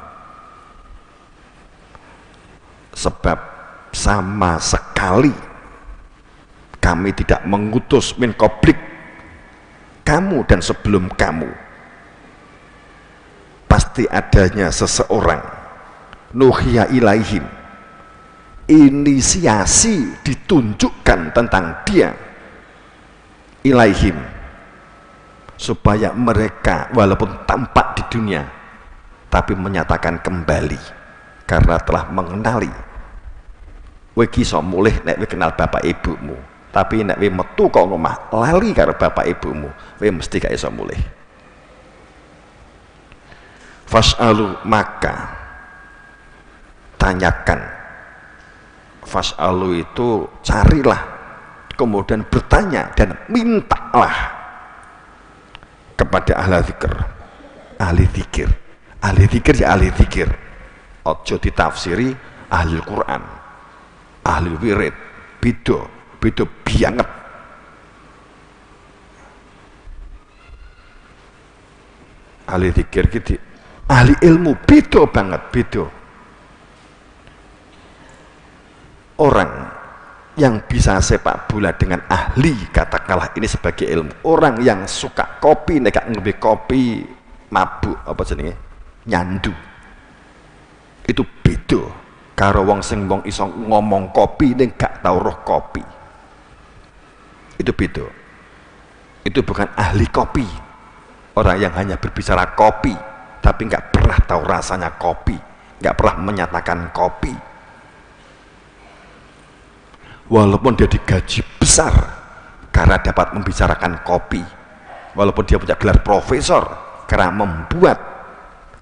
Sebab sama sekali kami tidak mengutus min qablik, kamu dan sebelum kamu pasti adanya seseorang, nuhiya ilaihim, inisiasi ditunjukkan tentang dia, ilaihim, supaya mereka walaupun tampak di dunia tapi menyatakan kembali karena telah mengenali. Kowe iki iso mulih nek kowe kenal bapak ibumu, tapi nek kowe metu kok omah lali karo bapak ibumu, kowe mesti gak iso mulih. Fas'alu, maka tanyakan. Fas'alu itu carilah, kemudian bertanya dan mintalah kepada ahli zikir. Ahli zikir, ahli zikir ya ahli zikir, ojo ditafsiri ahli Quran, ahli wirid, beda banget. Ahli zikir gitu, ahli ilmu, beda banget, beda. Orang yang bisa sepak bola dengan ahli, katakanlah ini sebagai ilmu. Orang yang suka kopi, nek ngombe kopi mabuk apa jenenge, nyandu, itu beda karo wong sing wong iso ngomong kopi ning gak tau roh kopi. Itu beda. Itu bukan ahli kopi. Orang yang hanya berbicara kopi tapi nggak pernah tahu rasanya kopi, nggak pernah menyatakan kopi. Walaupun dia digaji besar karena dapat membicarakan kopi, walaupun dia punya gelar profesor karena membuat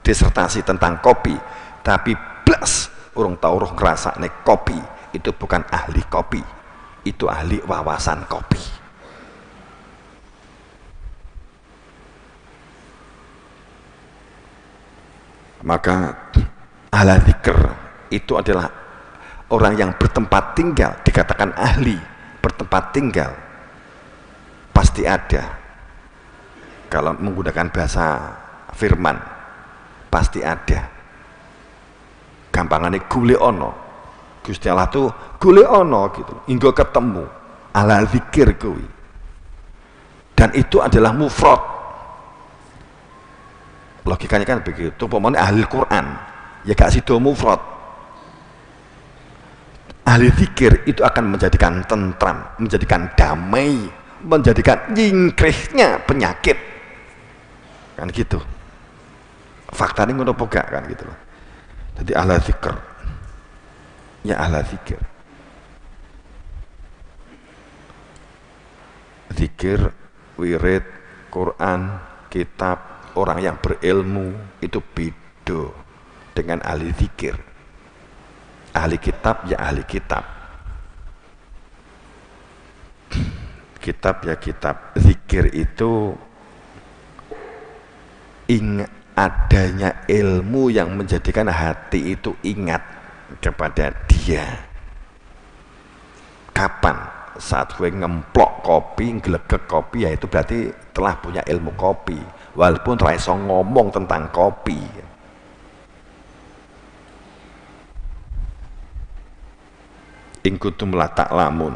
disertasi tentang kopi, tapi blas urung tahu roh ngrasakne kopi, itu bukan ahli kopi, itu ahli wawasan kopi. Maka ahli dzikir itu adalah orang yang bertempat tinggal, dikatakan ahli bertempat tinggal, pasti ada. Kalau menggunakan bahasa firman, pasti ada. Gampangane gule ono, Gusti Allah tuh gule ono gitu, hingga ketemu ahli zikir kuwi. Dan itu adalah mufrad. Logikanya kan begitu. Umpamane ahli Quran, ya gak sido mufrad. Ahli zikir itu akan menjadikan tentram, menjadikan damai, menjadikan nyingkrihnya penyakit, kan gitu. Fakta ini ngono apa kan gitu loh. Jadi ahli zikir, ya ahli zikir, zikir, wirid, Quran, kitab, orang yang berilmu itu beda dengan ahli zikir. Ahli kitab ya ahli kitab, kitab ya kitab. Zikir itu adanya ilmu yang menjadikan hati itu ingat kepada dia. Kapan? Saat gue ngemplok kopi, ngelegek kopi, ya itu berarti telah punya ilmu kopi, walaupun telah iso ngomong tentang kopi. In kuntum la ta'lamun,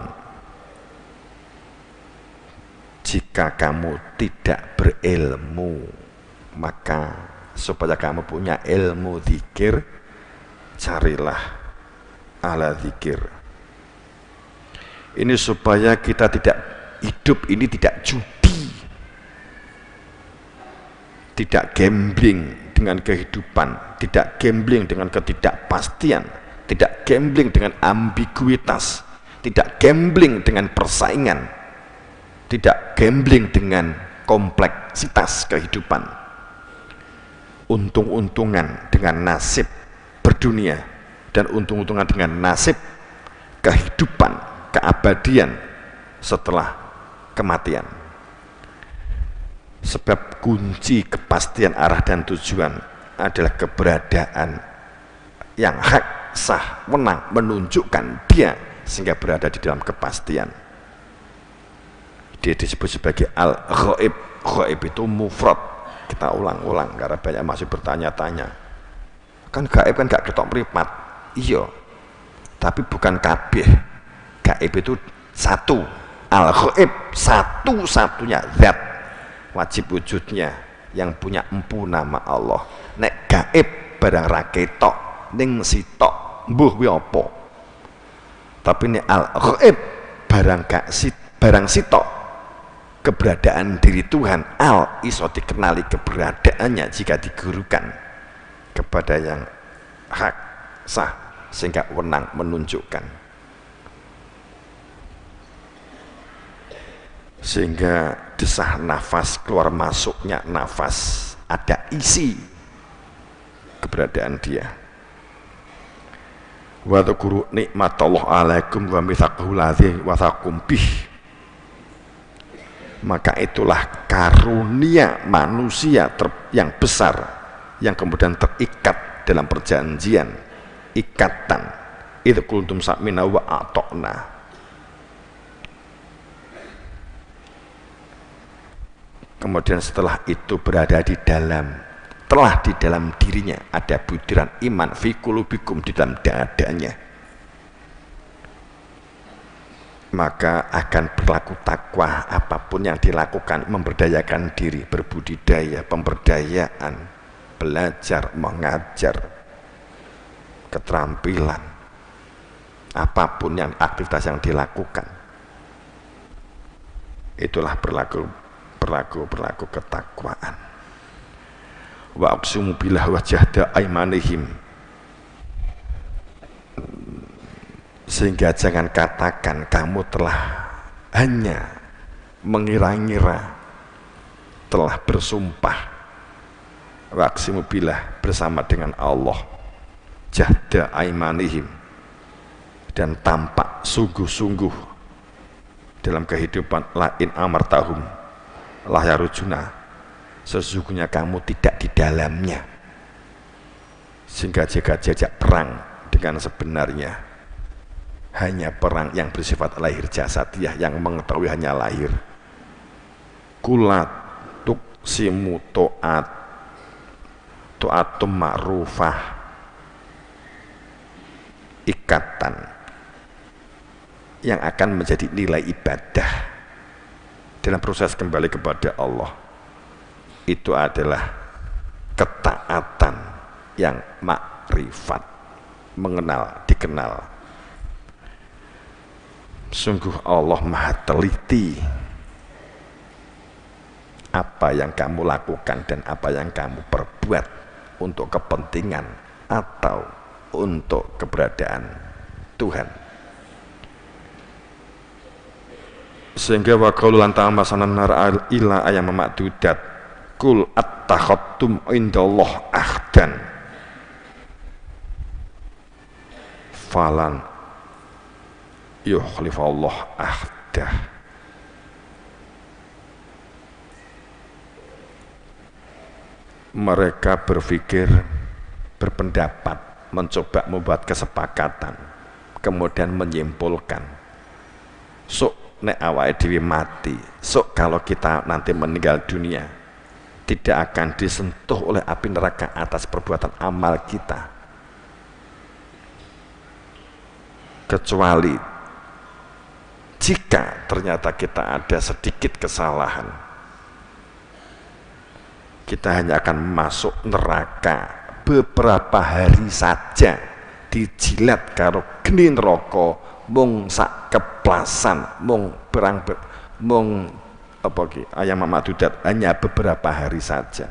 jika kamu tidak berilmu, maka supaya kamu punya ilmu zikir, carilah ala zikir. Ini supaya kita tidak hidup ini tidak judi, tidak gambling dengan kehidupan, tidak gambling dengan ketidakpastian, tidak tidak gambling dengan ambiguitas, tidak gambling dengan persaingan, tidak gambling dengan kompleksitas kehidupan, untung-untungan dengan nasib berdunia dan untung-untungan dengan nasib kehidupan, keabadian setelah kematian. Sebab kunci kepastian arah dan tujuan adalah keberadaan yang hak, sah, menang, menunjukkan dia sehingga berada di dalam kepastian. Dia disebut sebagai al-ghaib. Ghaib itu mufrad. Kita ulang-ulang karena banyak masih bertanya-tanya. Kan gaib kan gak ketok mripat. Iya. Tapi bukan kabeh. Gaib itu satu. Al-ghaib satu-satunya zat wajib wujudnya yang punya empu nama Allah. Nek gaib barang ra ketok ning sitok mbuh kuwi apa. Tapi nek al-ghaib barang sitok keberadaan diri Tuhan, al iso dikenali keberadaannya jika digurukan kepada yang hak, sah, sehingga wenang menunjukkan. Sehingga desah nafas, keluar masuknya nafas, ada isi keberadaan dia. Wa dzkuru nikmatallah alaikum wa mitsaqahu ladzi wasakum bih. Maka itulah karunia manusia yang besar yang kemudian terikat dalam perjanjian, ikatan. Idz qultum sami'na wa ata'na. Kemudian setelah itu berada di dalam, telah di dalam dirinya ada butiran iman fi qulubikum, di dalam dadanya, maka akan berlaku takwa. Apapun yang dilakukan, memberdayakan diri, berbudidaya, pemberdayaan, belajar, mengajar, keterampilan, apapun yang aktivitas yang dilakukan, itulah berlaku ketakwaan. Wa aqsimu billah wa jahda aimanihim. Sehingga jangan katakan kamu telah hanya mengira-ngira, telah bersumpah. Wa aqsimu billah, bersama dengan Allah, jahda aimanihim, dan tampak sungguh-sungguh dalam kehidupan lain amartahum lah ya rujuna, sesungguhnya kamu tidak di dalamnya. Sehingga jika jajak perang dengan sebenarnya hanya perang yang bersifat lahir jasadiah, yang mengetahui hanya lahir. Kulat tuksimu to'atum ma'rufah, ikatan yang akan menjadi nilai ibadah dalam proses kembali kepada Allah. Itu adalah ketaatan yang makrifat, mengenal, dikenal. Sungguh Allah maha teliti apa yang kamu lakukan dan apa yang kamu perbuat untuk kepentingan atau untuk keberadaan Tuhan. Sehingga wa qaulu lan ta'amasanan nar ila ayam ma'dudat kul attakhattum indallah ahdan falan yukhlifallah ahdah. Mereka berpikir, berpendapat, mencoba membuat kesepakatan, kemudian menyimpulkan, sok nek awake dhewe mati, sok kalau kita nanti meninggal dunia tidak akan disentuh oleh api neraka atas perbuatan amal kita, kecuali jika ternyata kita ada sedikit kesalahan, kita hanya akan masuk neraka beberapa hari saja, dijilat karo geni neraka mung sak keplasan, mung apa ki ayam ma'dudat, hanya beberapa hari saja.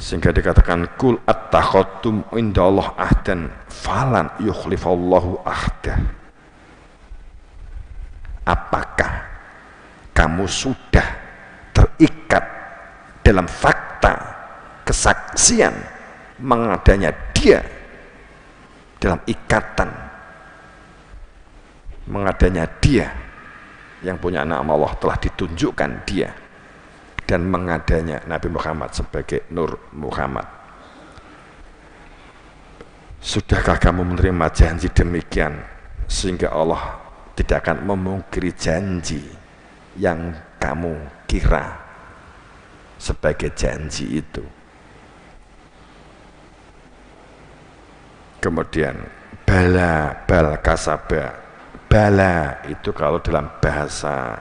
Sehingga dikatakan kul attakhadtum indallah ahdan falan yukhlifallahu ahdah. Apakah kamu sudah terikat dalam fakta kesaksian mengadanya dia, dalam ikatan mengadanya dia yang punya nama Allah, telah ditunjukkan dia, dan mengadanya Nabi Muhammad sebagai Nur Muhammad. Sudahkah kamu menerima janji demikian, sehingga Allah tidak akan memungkiri janji yang kamu kira sebagai janji itu. Kemudian bala bal kasaba, bala itu kalau dalam bahasa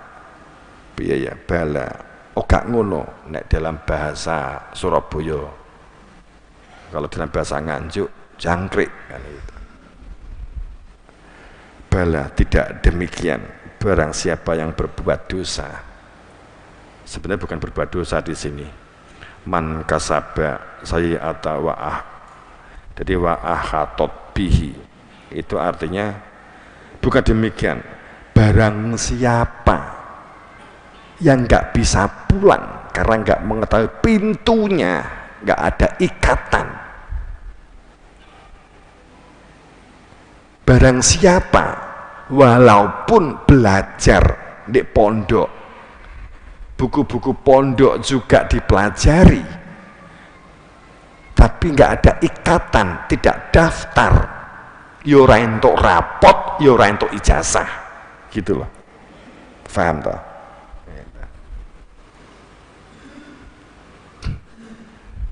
biaya bala, oh gak ngono nek dalam bahasa Surabaya, kalau dalam bahasa Nganjuk jangkrik kan itu. Bala tidak demikian, barang siapa yang berbuat dosa, sebenarnya bukan berbuat dosa di sini, man kasaba sayyi'ata wa'ah, jadi wa'ahatot bihi itu artinya bukan demikian, barang siapa yang nggak bisa pulang karena nggak mengetahui pintunya, nggak ada ikatan, barang siapa walaupun belajar di pondok, buku-buku pondok juga dipelajari, tapi nggak ada ikatan, tidak daftar, yora entuk rapot, yora entuk ijazah, gitu loh. Paham toh?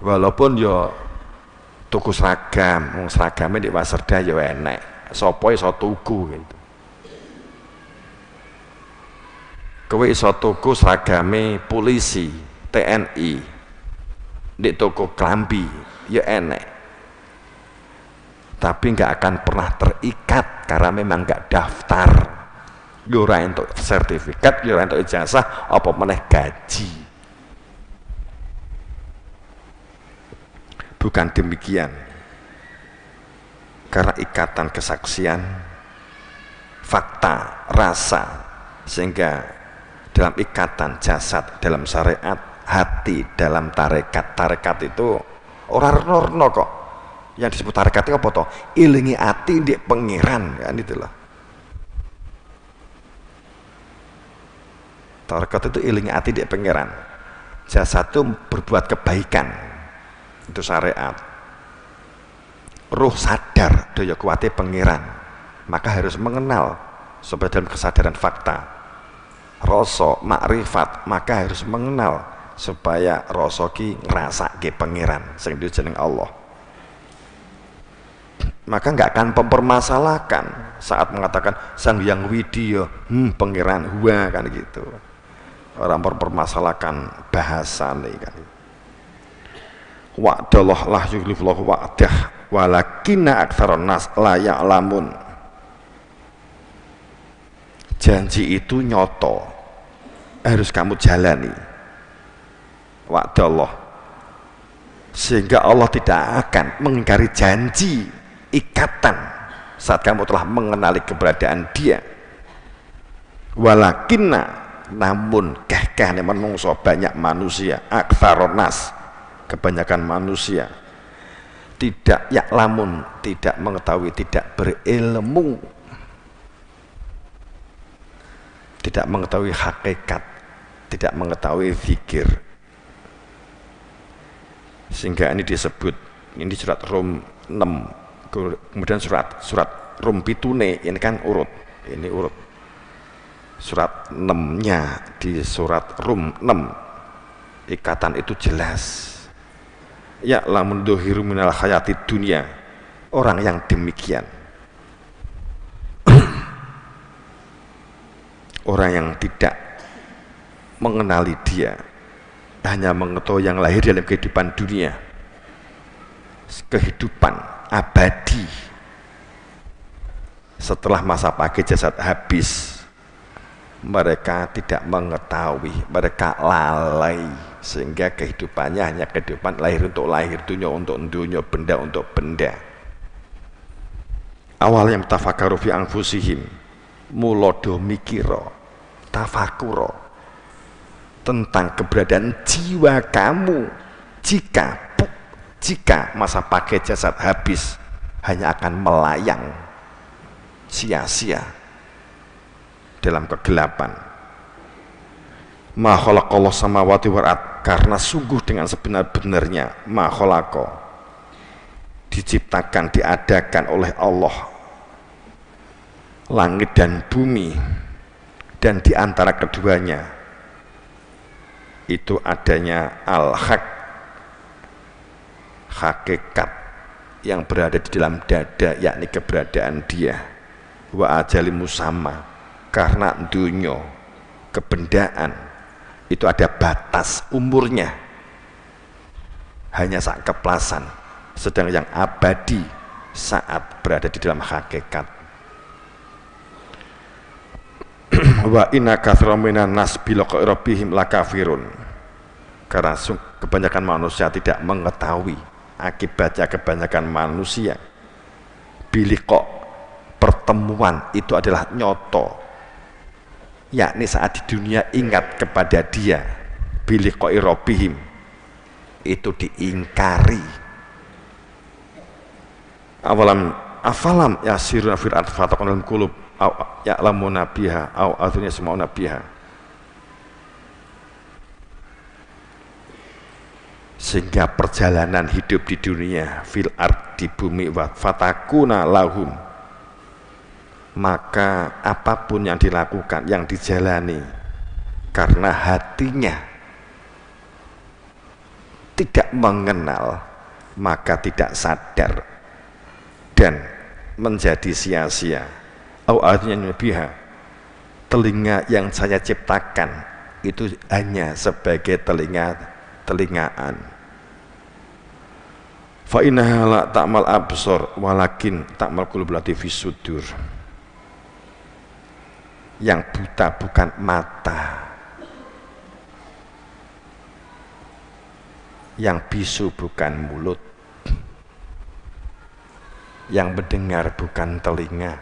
Walaupun yo tuku seragam, seragamnya di Waserda yo enek, sopo iso tuku gitu. Kowe iso tuku seragame polisi, TNI di toko klambi ya enek, tapi nggak akan pernah terikat karena memang nggak daftar, yura untuk sertifikat, yura untuk ijazah, apa meneh gaji. Bukan demikian, karena ikatan kesaksian, fakta, rasa, sehingga dalam ikatan jasad, dalam syariat, hati dalam tarekat. Tarekat itu orang norno kok. Yang disebut tarekat itu apa toh? Ilingi hati di pengiran, kan itulah. Tarekat itu ilingi hati di pengiran. Jasad itu berbuat kebaikan, itu syariat. Ruh sadar daya kuwate pengiran, maka harus mengenal supaya dalam kesadaran fakta. Rasa makrifat, maka harus mengenal supaya rasa ki ngrasake pangeran sing jeneng Allah. Maka nggak akan mempermasalahkan saat mengatakan Sang Hyang Widya pangeran huwa kan gitu. Orang mempermasalahkan bahasa nih kan. Wa'dallah la yukhlifullahu wa'dah walakinna aktsaran nas la ya'lamun. Janji itu nyoto, harus kamu jalani. Wa'dallah, sehingga Allah tidak akan mengingkari janji, ikatan saat kamu telah mengenali keberadaan dia. Walakinna, namun kehkehane menungso, banyak manusia, aktsaron nas, kebanyakan manusia tidak ya'lamun, tidak mengetahui, tidak berilmu, tidak mengetahui hakikat, tidak mengetahui zikir. Sehingga ini disebut, ini surat Rum 6, kemudian surat Rum pitune, ini kan urut, ini urut surat 6-nya di surat Rum 6. Ikatan itu jelas. Ya lamun dohiru minal hayati dunia, orang yang demikian, orang yang tidak mengenali dia, hanya mengetahui yang lahir dalam kehidupan dunia, kehidupan abadi setelah masa pakai jasad habis, mereka tidak mengetahui, mereka lalai sehingga kehidupannya hanya kehidupan lahir untuk lahir, dunia untuk dunia, benda untuk benda. Awalnya tafakaru fi anfusihim, mulodo mikiro, tafakuro tentang keberadaan jiwa kamu. Jika masa pakai jasad habis, hanya akan melayang sia-sia dalam kegelapan. Ma khalaqallahu samawati wal ard, karena sungguh dengan sebenar-benarnya ma khalaqa, diciptakan, diadakan oleh Allah langit dan bumi, dan di antara keduanya itu adanya al-haq, hakikat yang berada di dalam dada, yakni keberadaan dia, wa ajali musamma, karena dunya kebendaan itu ada batas umurnya, hanya saat keplasan, sedang yang abadi saat berada di dalam hakikat. Wa inna katsiran minan nas bi liqa'i rabbihim lakafirun, karena kebanyakan manusia tidak mengetahui akibatnya. Kebanyakan manusia biliqa, pertemuan itu adalah nyoto, yakni saat di dunia ingat kepada dia, biliqa'i rabbihim itu diingkari. Afalam yasiruna fil ardh fataqanul qulub au ya'lamuna biha au adhunya sema'una biha, sehingga perjalanan hidup di dunia fil ardh, di bumi, wa fatakuna lahum, maka apapun yang dilakukan, yang dijalani, karena hatinya tidak mengenal, maka tidak sadar dan menjadi sia-sia. Au artinya biha, telinga yang saya ciptakan itu hanya sebagai telingaan. Fa innaha la ta'mal absar walakin ta'mal qulubul lati fis sudur. Yang buta bukan mata, yang bisu bukan mulut, yang mendengar bukan telinga,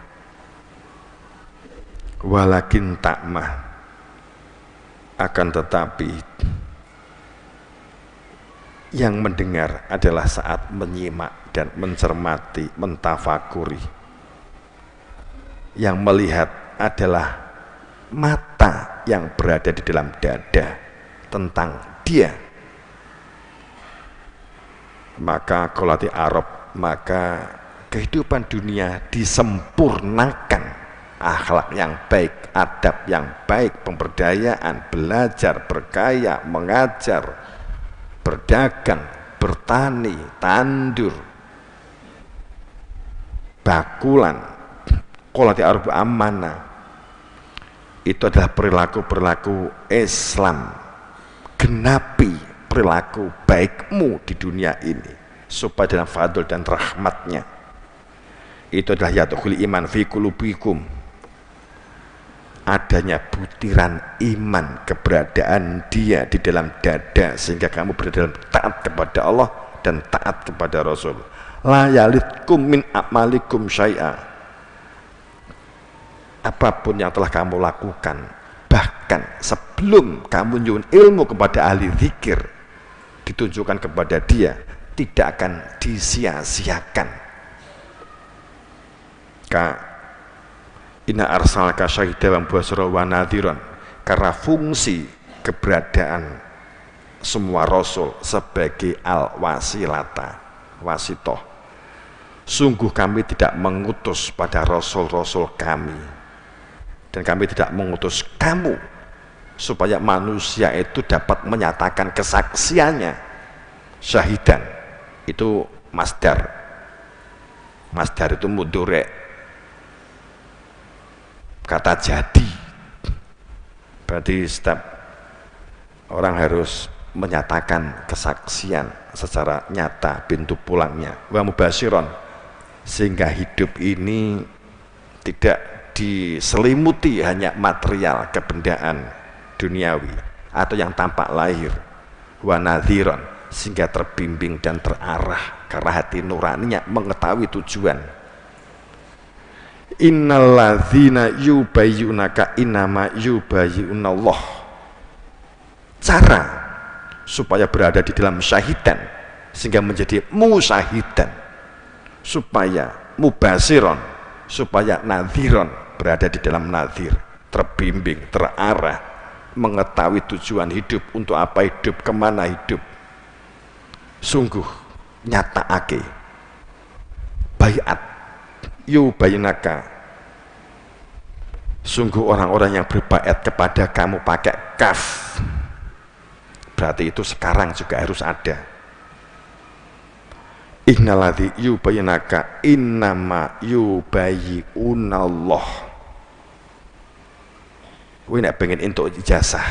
walakin takmah, akan tetapi yang mendengar adalah saat menyimak dan mencermati, mentafakuri. Yang melihat adalah mata yang berada di dalam dada tentang dia. Maka kolati Arab, maka kehidupan dunia disempurnakan, akhlak yang baik, adab yang baik, pemberdayaan, belajar, berkaya, mengajar, berdagang, bertani, tandur, bakulan, kolati Arab amanah, itu adalah perilaku-perilaku Islam. Genapi perilaku baikmu di dunia ini supaya dalam fadl dan rahmatnya itu adalah yadkhul iman fi qulubikum, adanya butiran iman, keberadaan dia di dalam dada, sehingga kamu berada dalam taat kepada Allah dan taat kepada Rasul. La yalitkum min a'malikum syai'a, apapun yang telah kamu lakukan, bahkan sebelum kamu nyuwun ilmu kepada ahli zikir, ditunjukkan kepada dia, tidak akan disia-siakan. Ka inna arsalaka syahidan wa basyira wa nadhiran, karena fungsi keberadaan semua rasul sebagai al-wasilata, wasitoh. Sungguh kami tidak mengutus pada rasul-rasul kami, dan kami tidak mengutus kamu supaya manusia itu dapat menyatakan kesaksiannya. Syahidan itu masdar itu mudhari', kata jadi. Berarti setiap orang harus menyatakan kesaksian secara nyata, pintu pulangnya. Wa mubasyiron, sehingga hidup ini tidak diselimuti hanya material, kebendaan duniawi atau yang tampak lahir. wa nadhiran, sehingga terbimbing dan terarah karena hati nuraninya mengetahui tujuan. Innalladzina yubayyunaka innama yubayyunallah. Cara supaya berada di dalam syahidan sehingga menjadi musyahidan, supaya mubasiron, supaya nadhiron, berada di dalam nadhir, terbimbing, terarah, mengetahui tujuan hidup, untuk apa hidup, kemana hidup. Sungguh nyataake baiat yubayyunaka, sungguh orang-orang yang berbaiat kepada kamu pakai kaf, berarti itu sekarang juga harus ada. Innalladzi yubayyunaka innama yubayyunallah. Kowe nek pengen entuk ijazah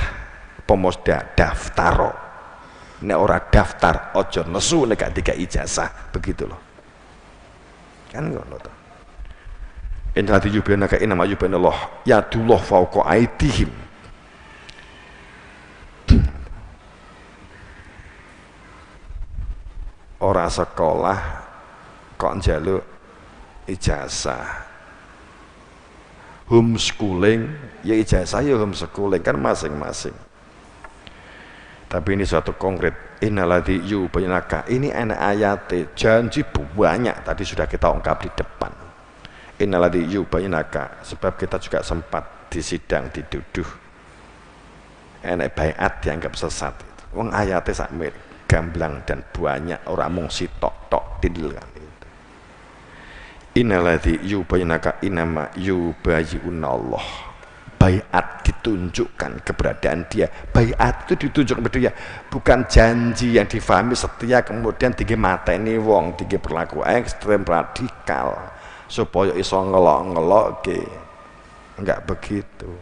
pemusda daftaro, nek ora daftar ojo nesu nek gak dikai ijazah, begitu loh kan ngono to. Innalladzi yubayyunaka innama yubayyunallah yadullah fawqa aydihim. Ora sekolah kok njaluk ijazah, homeschooling ya ijazah ya homeschooling kan masing-masing. Tapi ini suatu konkret, innalladzi yubayyunaka, ini enak ayat, janji banyak tadi sudah kita ungkap di depan. Innalladzi yubayyunaka, sebab kita juga sempat di sidang dituduh enak baiat dianggap sesat. Wong ayatnya sak mirip gamblang dan banyak, orang mung sitok tok tidil kan itu. Innalladzi yubayyunaka innama yubayyunallah. Baiat ditunjukkan keberadaan dia. Baiat itu ditunjukkan kepada dia, bukan janji yang difahami setia kemudian tinggi mateni wong, tinggi berlaku ekstrem radikal supaya iso ngelok-ngelok ke. Enggak begitu.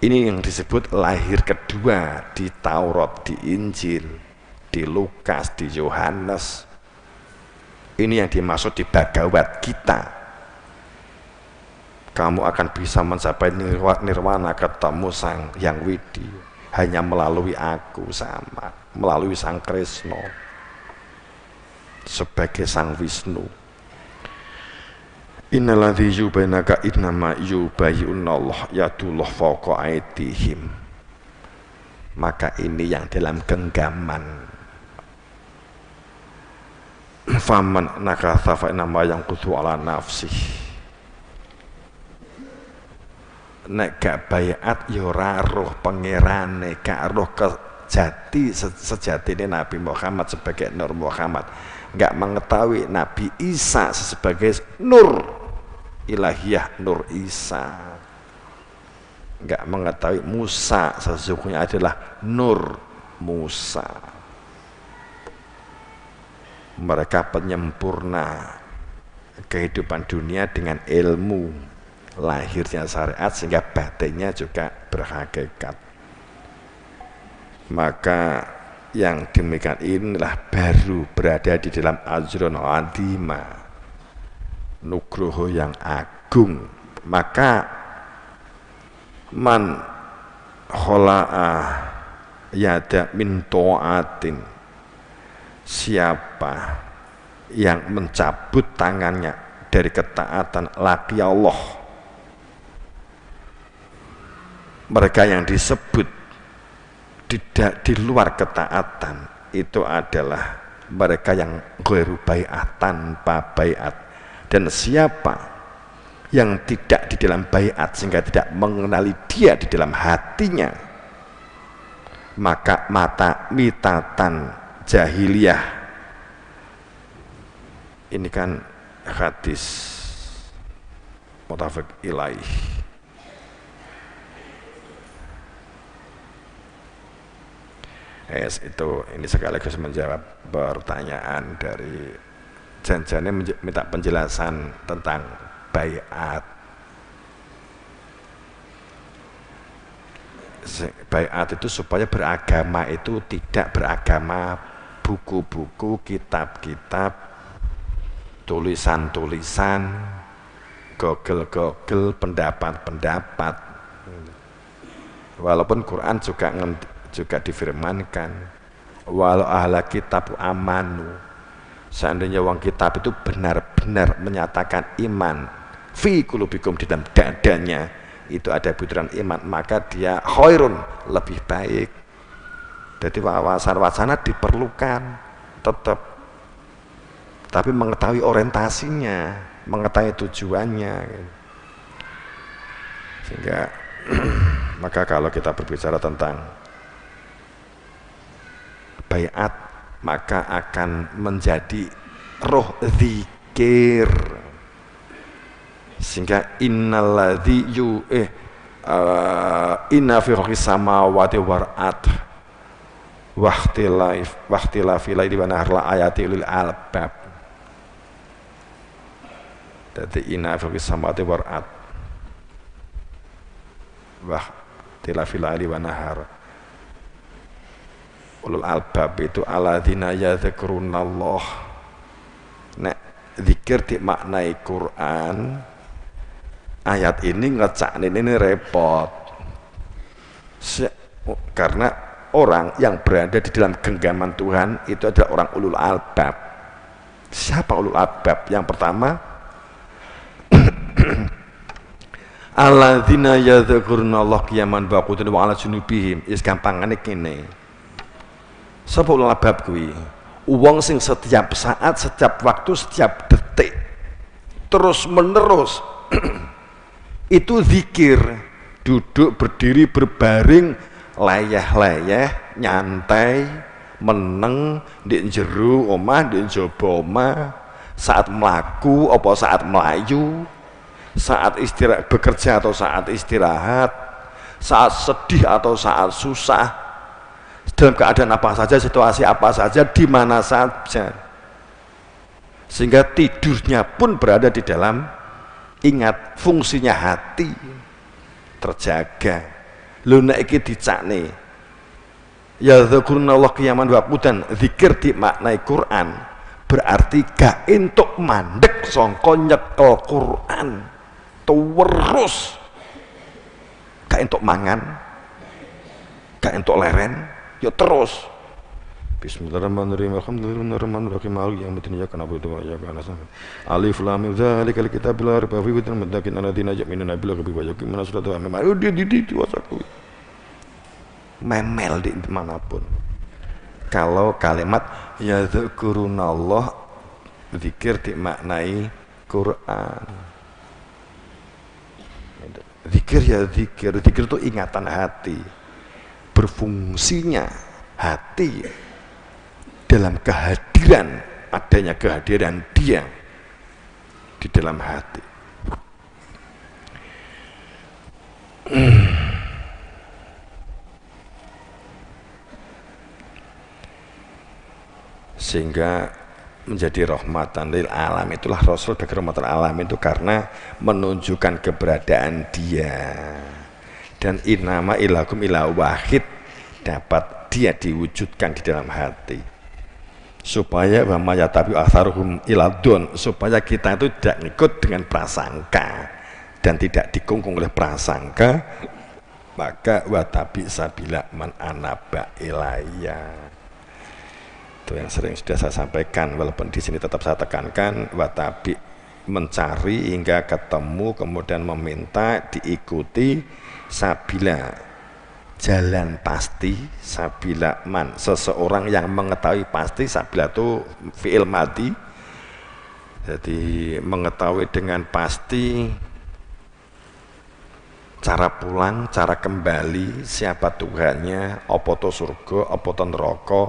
Ini yang disebut lahir kedua di Taurat, di Injil, di Lukas, di Yohanes. Ini yang dimaksud di Bhagavad Gita. Kamu akan bisa mencapai nirwana, ketemu Sang Yang Widi hanya melalui aku sama, melalui Sang Kresna sebagai Sang Wisnu. Innalladzi yubayyunaka innama yubayyunallah yadullah fawqa aydihim. Maka ini yang dalam genggaman. Faman nakatha fa innama yanquthu ala nafsih. Nek gak baiat ya ora roh pangerane, gak roh sejatine Nabi Muhammad sebagai Nur Muhammad, gak mengetahui Nabi Isa sebagai Nur ilahiyah, Nur Isa, gak mengetahui Musa sesungguhnya adalah Nur Musa. Mereka penyempurna kehidupan dunia dengan ilmu lahirnya syariat sehingga batinnya juga berhakikat. Maka yang demikian inilah baru berada di dalam ajrun adima, nugroho yang agung. Maka man khola'a yada min to'atin, siapa yang mencabut tangannya dari ketaatan laki Allah. Mereka yang disebut di luar ketaatan itu adalah mereka yang ghairu bai'at, tanpa bai'at. Dan siapa yang tidak di dalam bai'at sehingga tidak mengenali dia di dalam hatinya, maka mata mitatan jahiliyah. Ini kan hadis muttafaq ilaih. Yes, itu ini sekaligus menjawab pertanyaan dari janjinya minta penjelasan tentang bai'at. Bai'at itu supaya beragama itu tidak beragama buku-buku, kitab-kitab, tulisan-tulisan, gogel-gogel, pendapat-pendapat. Walaupun Quran juga difirmankan walau ahla kitab amanu, seandainya wong kitab itu benar-benar menyatakan iman fi qulubikum, di dalam dadanya itu ada butiran iman, maka dia khairun, lebih baik. Jadi wawasan-wacana diperlukan tetap, tapi mengetahui orientasinya, mengetahui tujuannya. Sehingga maka kalau kita berbicara tentang baiat, maka akan menjadi roh zikir. Sehingga innalladzi inna fi khalqis samawati wal ardh waqtilafi laili wa nahar la ayati lil albab. Jadi inna fi khalqis samawati wal ardh waqtilafi laili wa nahar ulul albab itu alladzina yadhkurunallah. Nek zikir dimaknai Quran, ayat ini ngecak ini repot. Karena orang yang berada di dalam genggaman Tuhan itu adalah orang ulul albab. Siapa ulul albab? Yang pertama alladzina yadhkurunallaha qiyaman wa qu'udan wa 'ala junubihim. Is gampangane kene. Sapa ulul albab kuwi? Wong sing setiap saat, setiap waktu, setiap detik terus menerus itu zikir, duduk, berdiri, berbaring, layah-layah, nyantai, meneng di jero omah, di njaba omah, saat melaku apa saat melayu, saat istirahat bekerja atau saat istirahat, saat sedih atau saat susah, dalam keadaan apa saja, situasi apa saja, di mana saja, sehingga tidurnya pun berada di dalam ingat, fungsinya hati terjaga. Lho nek iki dicakne ya dzikrunallahi qiyaman wa qu'udan, zikir dimaknai Quran berarti gak entuk mandek sangka nyekel Quran terus, gak entuk mangan, gak entuk leren, ya terus. Bismillahirrahmanirrahim. Alhamdulillahirrahmanirrahim. Maliki yaumiddin. Iyyaka na'budu wa iyyaka nasta'in. Alif lam mim dzalikal kitabu la raiba fihi hudan lil muttaqin alladziina yu'minuuna bil ghaibi wa yuqiimuna sholata wa mimma razaqnahum. Memel di manapun. Kalau kalimat ya dzkurunallah, zikir dimaknai Quran. Zikir ya zikir. Zikir itu ingatan hati. Berfungsinya hati dalam kehadiran, adanya kehadiran dia di dalam hati. Sehingga menjadi rahmatan lil alam. Itulah Rasul bagi rahmatan alam itu karena menunjukkan keberadaan dia. Dan innama ilakum ila wahid, dapat dia diwujudkan di dalam hati, supaya wamaya tapi atharuhum iladun, supaya kita itu tidak ikut dengan prasangka dan tidak dikungkung oleh prasangka. Maka watabi sabila man anaba ilayya, itu yang sering sudah saya sampaikan, walaupun di sini tetap saya tekankan. Watabi, mencari hingga ketemu, kemudian meminta, diikuti. Sabila, jalan pasti. Sabila man, seseorang yang mengetahui pasti. Sabila itu fi'il madi, jadi mengetahui dengan pasti cara pulang, cara kembali, siapa Tuhannya, apa to surga, apa to neraka.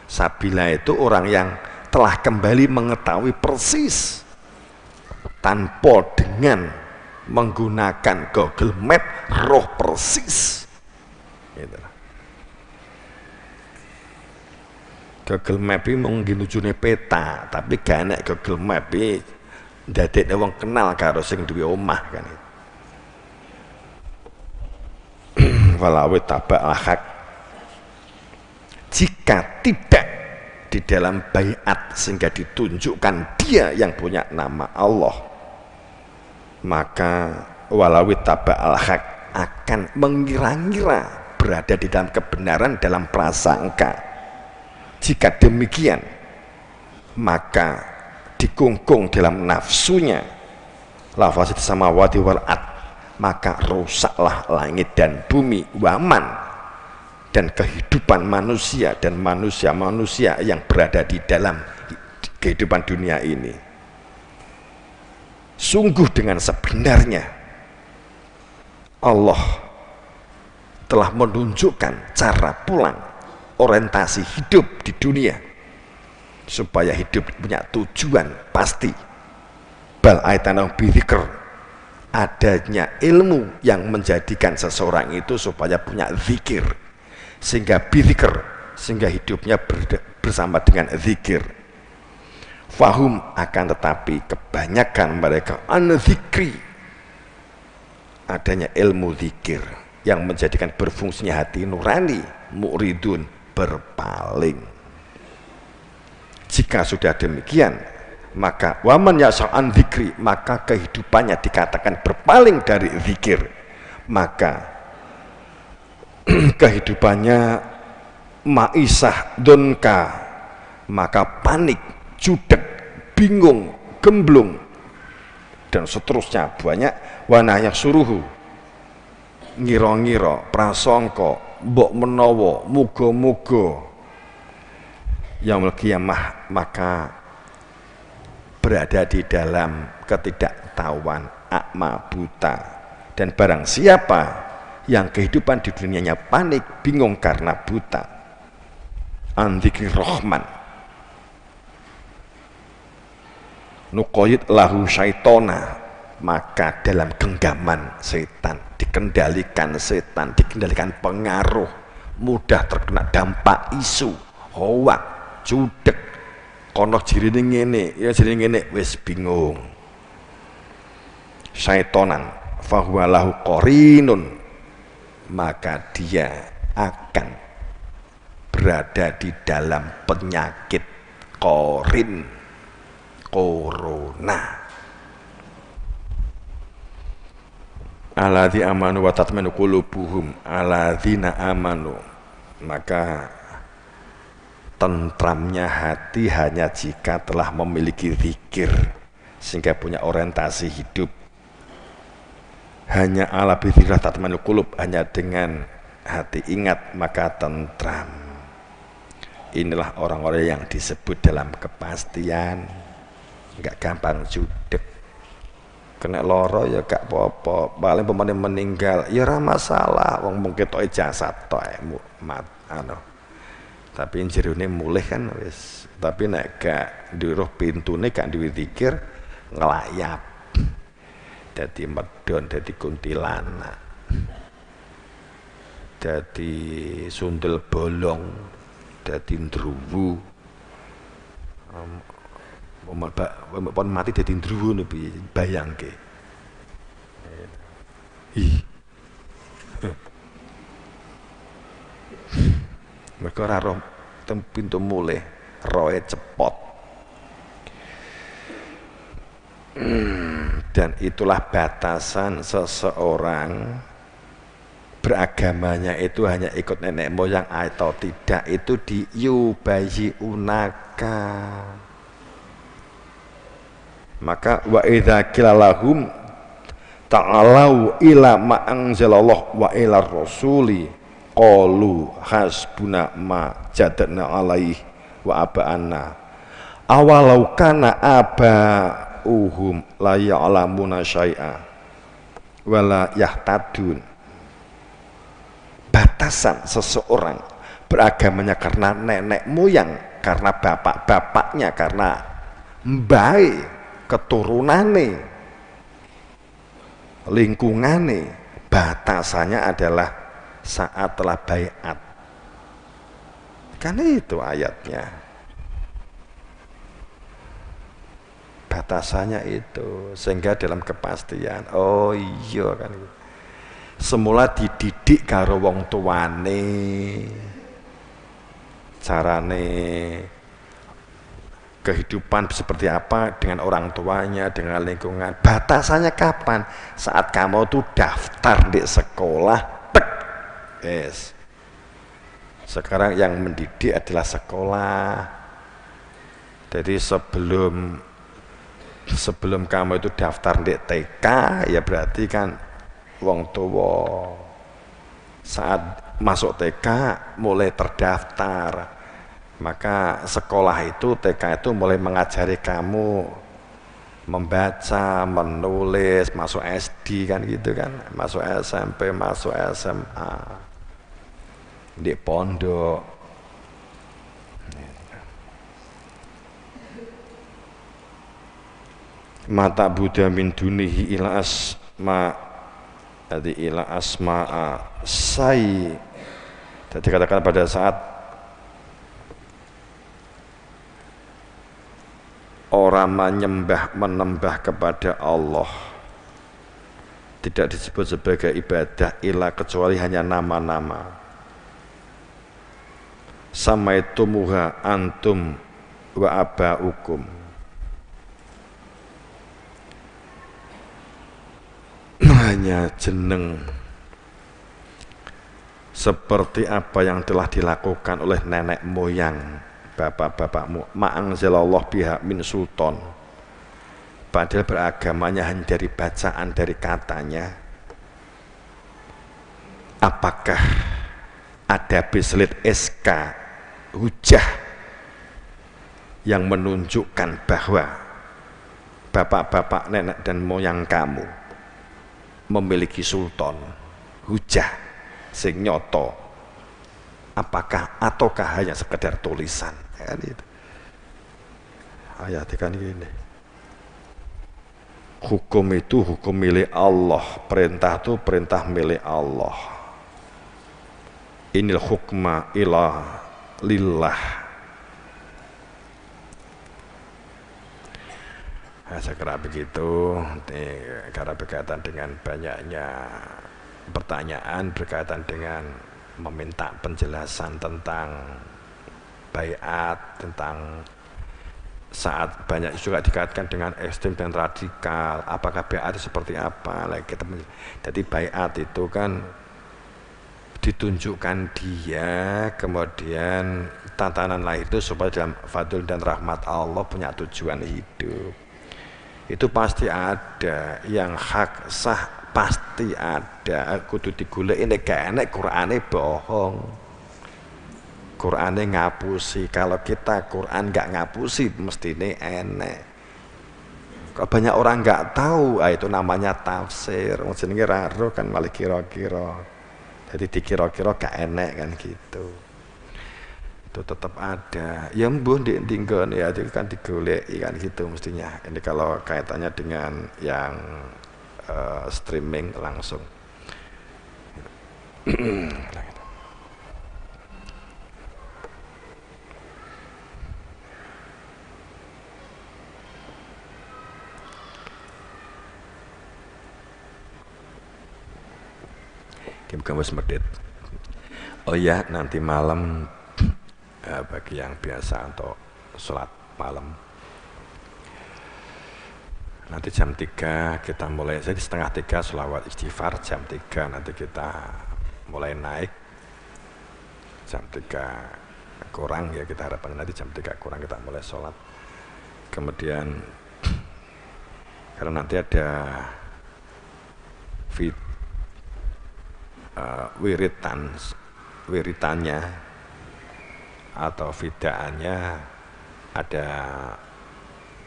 Sabila itu orang yang telah kembali mengetahui persis tanpa dengan menggunakan Google Map, roh persis gitu. Google Map ini menginujune peta, tapi gak enak Google Map ini ndadekne wong kenal karo sing duwe omah kan. Walawi tabak hak, jika tidak di dalam baiat sehingga ditunjukkan dia yang punya nama Allah, maka walawi tabak al-haq, akan mengira-ngira berada di dalam kebenaran dalam prasangka. Jika demikian, maka dikungkung dalam nafsunya lafasid samawati wal ard, maka rusaklah langit dan bumi, waman, dan kehidupan manusia dan manusia-manusia yang berada di dalam kehidupan dunia ini. Sungguh dengan sebenarnya Allah telah menunjukkan cara pulang orientasi hidup di dunia supaya hidup punya tujuan pasti. Bal aitanau bidzikr, adanya ilmu yang menjadikan seseorang itu supaya punya zikir, sehingga bidzikr, sehingga hidupnya bersama dengan zikir. Fahum, akan tetapi kebanyakan mereka an zikri, adanya ilmu zikir yang menjadikan berfungsinya hati nurani, mu'ridun, berpaling. Jika sudah demikian, maka waman yasa'an zikri, maka kehidupannya dikatakan berpaling dari zikir, maka kehidupannya maisah donka, maka panik, judek, bingung, gemblung, dan seterusnya banyak. Wanaya suruhu, ngiro-ngiro, prasangka, mbok menawa, muga-muga yaumul qiyamah, maka berada di dalam ketidaktahuan, akma, buta. Dan barang siapa yang kehidupan di dunianya panik, bingung karena buta, an dzikri rahman, nuqayyid lahu syaitona, maka dalam genggaman setan, dikendalikan setan, dikendalikan pengaruh, mudah terkena dampak isu, hoak, judek, kono jirine ngene, ya jirine ngene, wis bingung. Syaitonan fahuwa lahu qarinun, maka dia akan berada di dalam penyakit qarin, corona. Alladzi amanu wa tatmainu qulubuhum, alladzina amanu, maka tentramnya hati hanya jika telah memiliki zikir, sehingga punya orientasi hidup. Hanya ala bidzikrillah tatmainu qulub, hanya dengan hati ingat maka tentram. Inilah orang-orang yang disebut dalam kepastian, enggak gampang judek. Kena loro ya gak apa-apa, paling pemane meninggal ya ora masalah, wong mung ketoke jasad tok mat anu. Tapi jerone mulih kan wis. Tapi nek gak ndiruh pintune, gak duwe zikir, ngelayap. Dadi medon, dadi kuntilanak. Dadi sundel bolong, dadi ndruwu. Pon mati dadi ndruwu piye, bayangke. Mereka ora roh pintu mulih, roe cepot. Dan itulah batasan seseorang beragamanya itu hanya ikut nenek moyang atau tidak, itu diyubayi unaka. Maka wa idza qila lahum ta'alau ila ma anzalallah wa ila rasuli qalu hasbuna ma jadna alaihi wa aba'ana awalau kana aba'uhum la ya'lamuna syai'a wala yahtadun. Batasan seseorang beragamanya karena nenek moyang, karena bapak-bapaknya, karena mbae, keturunane, lingkungane, batasannya adalah saat telah baiat. Kan itu ayatnya. Batasannya itu, sehingga dalam kepastian, oh iya kan, semula dididik karo wong tuane, carane kehidupan seperti apa dengan orang tuanya, dengan lingkungan. Batasannya kapan? Saat kamu tuh daftar di sekolah, tek, yes, Sekarang yang mendidik adalah sekolah. Jadi sebelum kamu itu daftar di TK, ya berarti kan wong tua saat masuk TK mulai terdaftar. Maka sekolah itu, TK itu mulai mengajari kamu membaca, menulis, masuk SD kan gitu kan, masuk SMP, masuk SMA, di pondok. Mata Buddha min dunihi ila asma, jadi ila asma'a sai. Jadi katakan pada saat orang menembah kepada Allah tidak disebut sebagai ibadah ilah kecuali hanya nama-nama. Samaitumuha antum wa abaukum, hanya jeneng seperti apa yang telah dilakukan oleh nenek moyang bapak-bapakmu. Ma'angzalallah biha min sultan, padahal beragamanya hanya dari bacaan, dari katanya. Apakah ada bislit SK hujah yang menunjukkan bahwa bapak-bapak, nenek dan moyang kamu memiliki sultan, hujah sing nyoto? Apakah ataukah hanya sekedar tulisan? Kan itu ayat kan gini, hukum itu hukum milik Allah, perintah itu perintah milik Allah. Inil hukma ila lillah. Nah, saya kira begitu. Karena berkaitan dengan banyaknya pertanyaan berkaitan dengan meminta penjelasan tentang baiat, tentang saat banyak juga dikaitkan dengan ekstrem dan radikal. Apakah baiat seperti apa? Jadi baiat itu kan ditunjukkan dia, kemudian tatanan lain itu supaya dalam fadl dan rahmat Allah punya tujuan hidup. Itu pasti ada, yang hak sah pasti ada. Kudu digolek, ini gak enak Qur'ane bohong, Qur'ane ngapusi. Kalau kita Qur'an gak ngapusi mestine enek. Kok banyak orang gak tahu, itu namanya tafsir. Jenenge raro kan malah kira-kira. Jadi dikira-kira gak enek kan gitu. Itu tetap ada. Ya mbuh tinggal ya itu kan digoleki kan gitu mestinya. Ini kalau kaitannya dengan yang streaming langsung. Bukan wis medit. Oh ya, nanti malam bagi yang biasa untuk sholat malam, nanti jam 3 kita mulai. Jadi setengah 3 sholawat istighfar, jam 3 nanti kita mulai naik. Jam 3 kurang ya, kita harapkan nanti jam 3 kurang kita mulai sholat. Kemudian karena nanti ada wiritannya atau vidaannya ada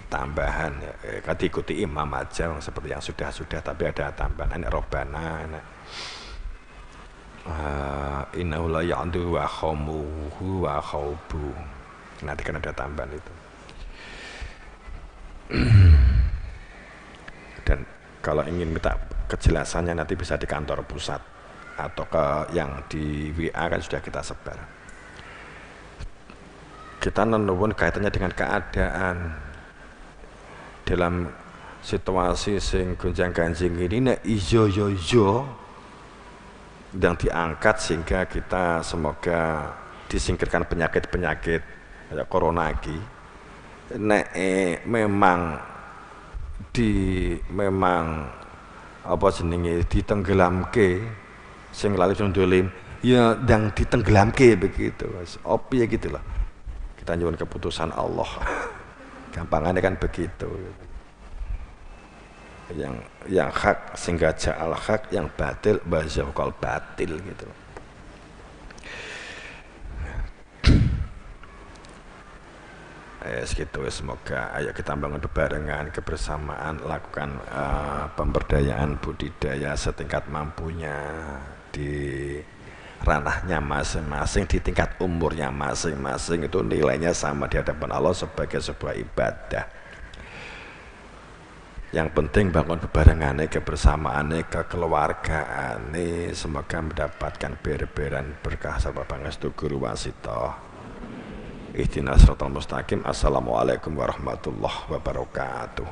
tambahan ya. Kan diikuti imam aja seperti yang sudah-sudah, tapi ada tambahan Robbana, innahu la ya'du wa khamuhu wa khawbu. Nanti kan ada tambahan itu. Dan kalau ingin minta kejelasannya nanti bisa di kantor pusat atau ke yang di WA kan sudah kita sebar. Kita menuwun kaitannya dengan keadaan dalam situasi sing gonjang-ganjing ini, nek ijo yang diangkat sehingga kita semoga disingkirkan penyakit-penyakit kayak corona lagi. Nek memang apa jenenge ditenggelamke sing lali dolim, ya yang ditenggelamke begitu. Opi ya gitu loh. Kita nyuwun keputusan Allah. Gampangannya kan begitu. Yang hak sehingga ja'al hak, yang batil bazaqal batil gitu. Segitu, semoga ayo kita bangun bebarengan kebersamaan, lakukan pemberdayaan budidaya setingkat mampunya di ranahnya masing-masing, di tingkat umurnya masing-masing, itu nilainya sama di hadapan Allah sebagai sebuah ibadah. Yang penting bangun bebarengan, kebersamaane, kekeluargaane, semoga mendapatkan ber-beran berkah sarta pangestu guru wasita. Ihdinas siratal mustaqim. Assalamualaikum warahmatullahi wabarakatuh.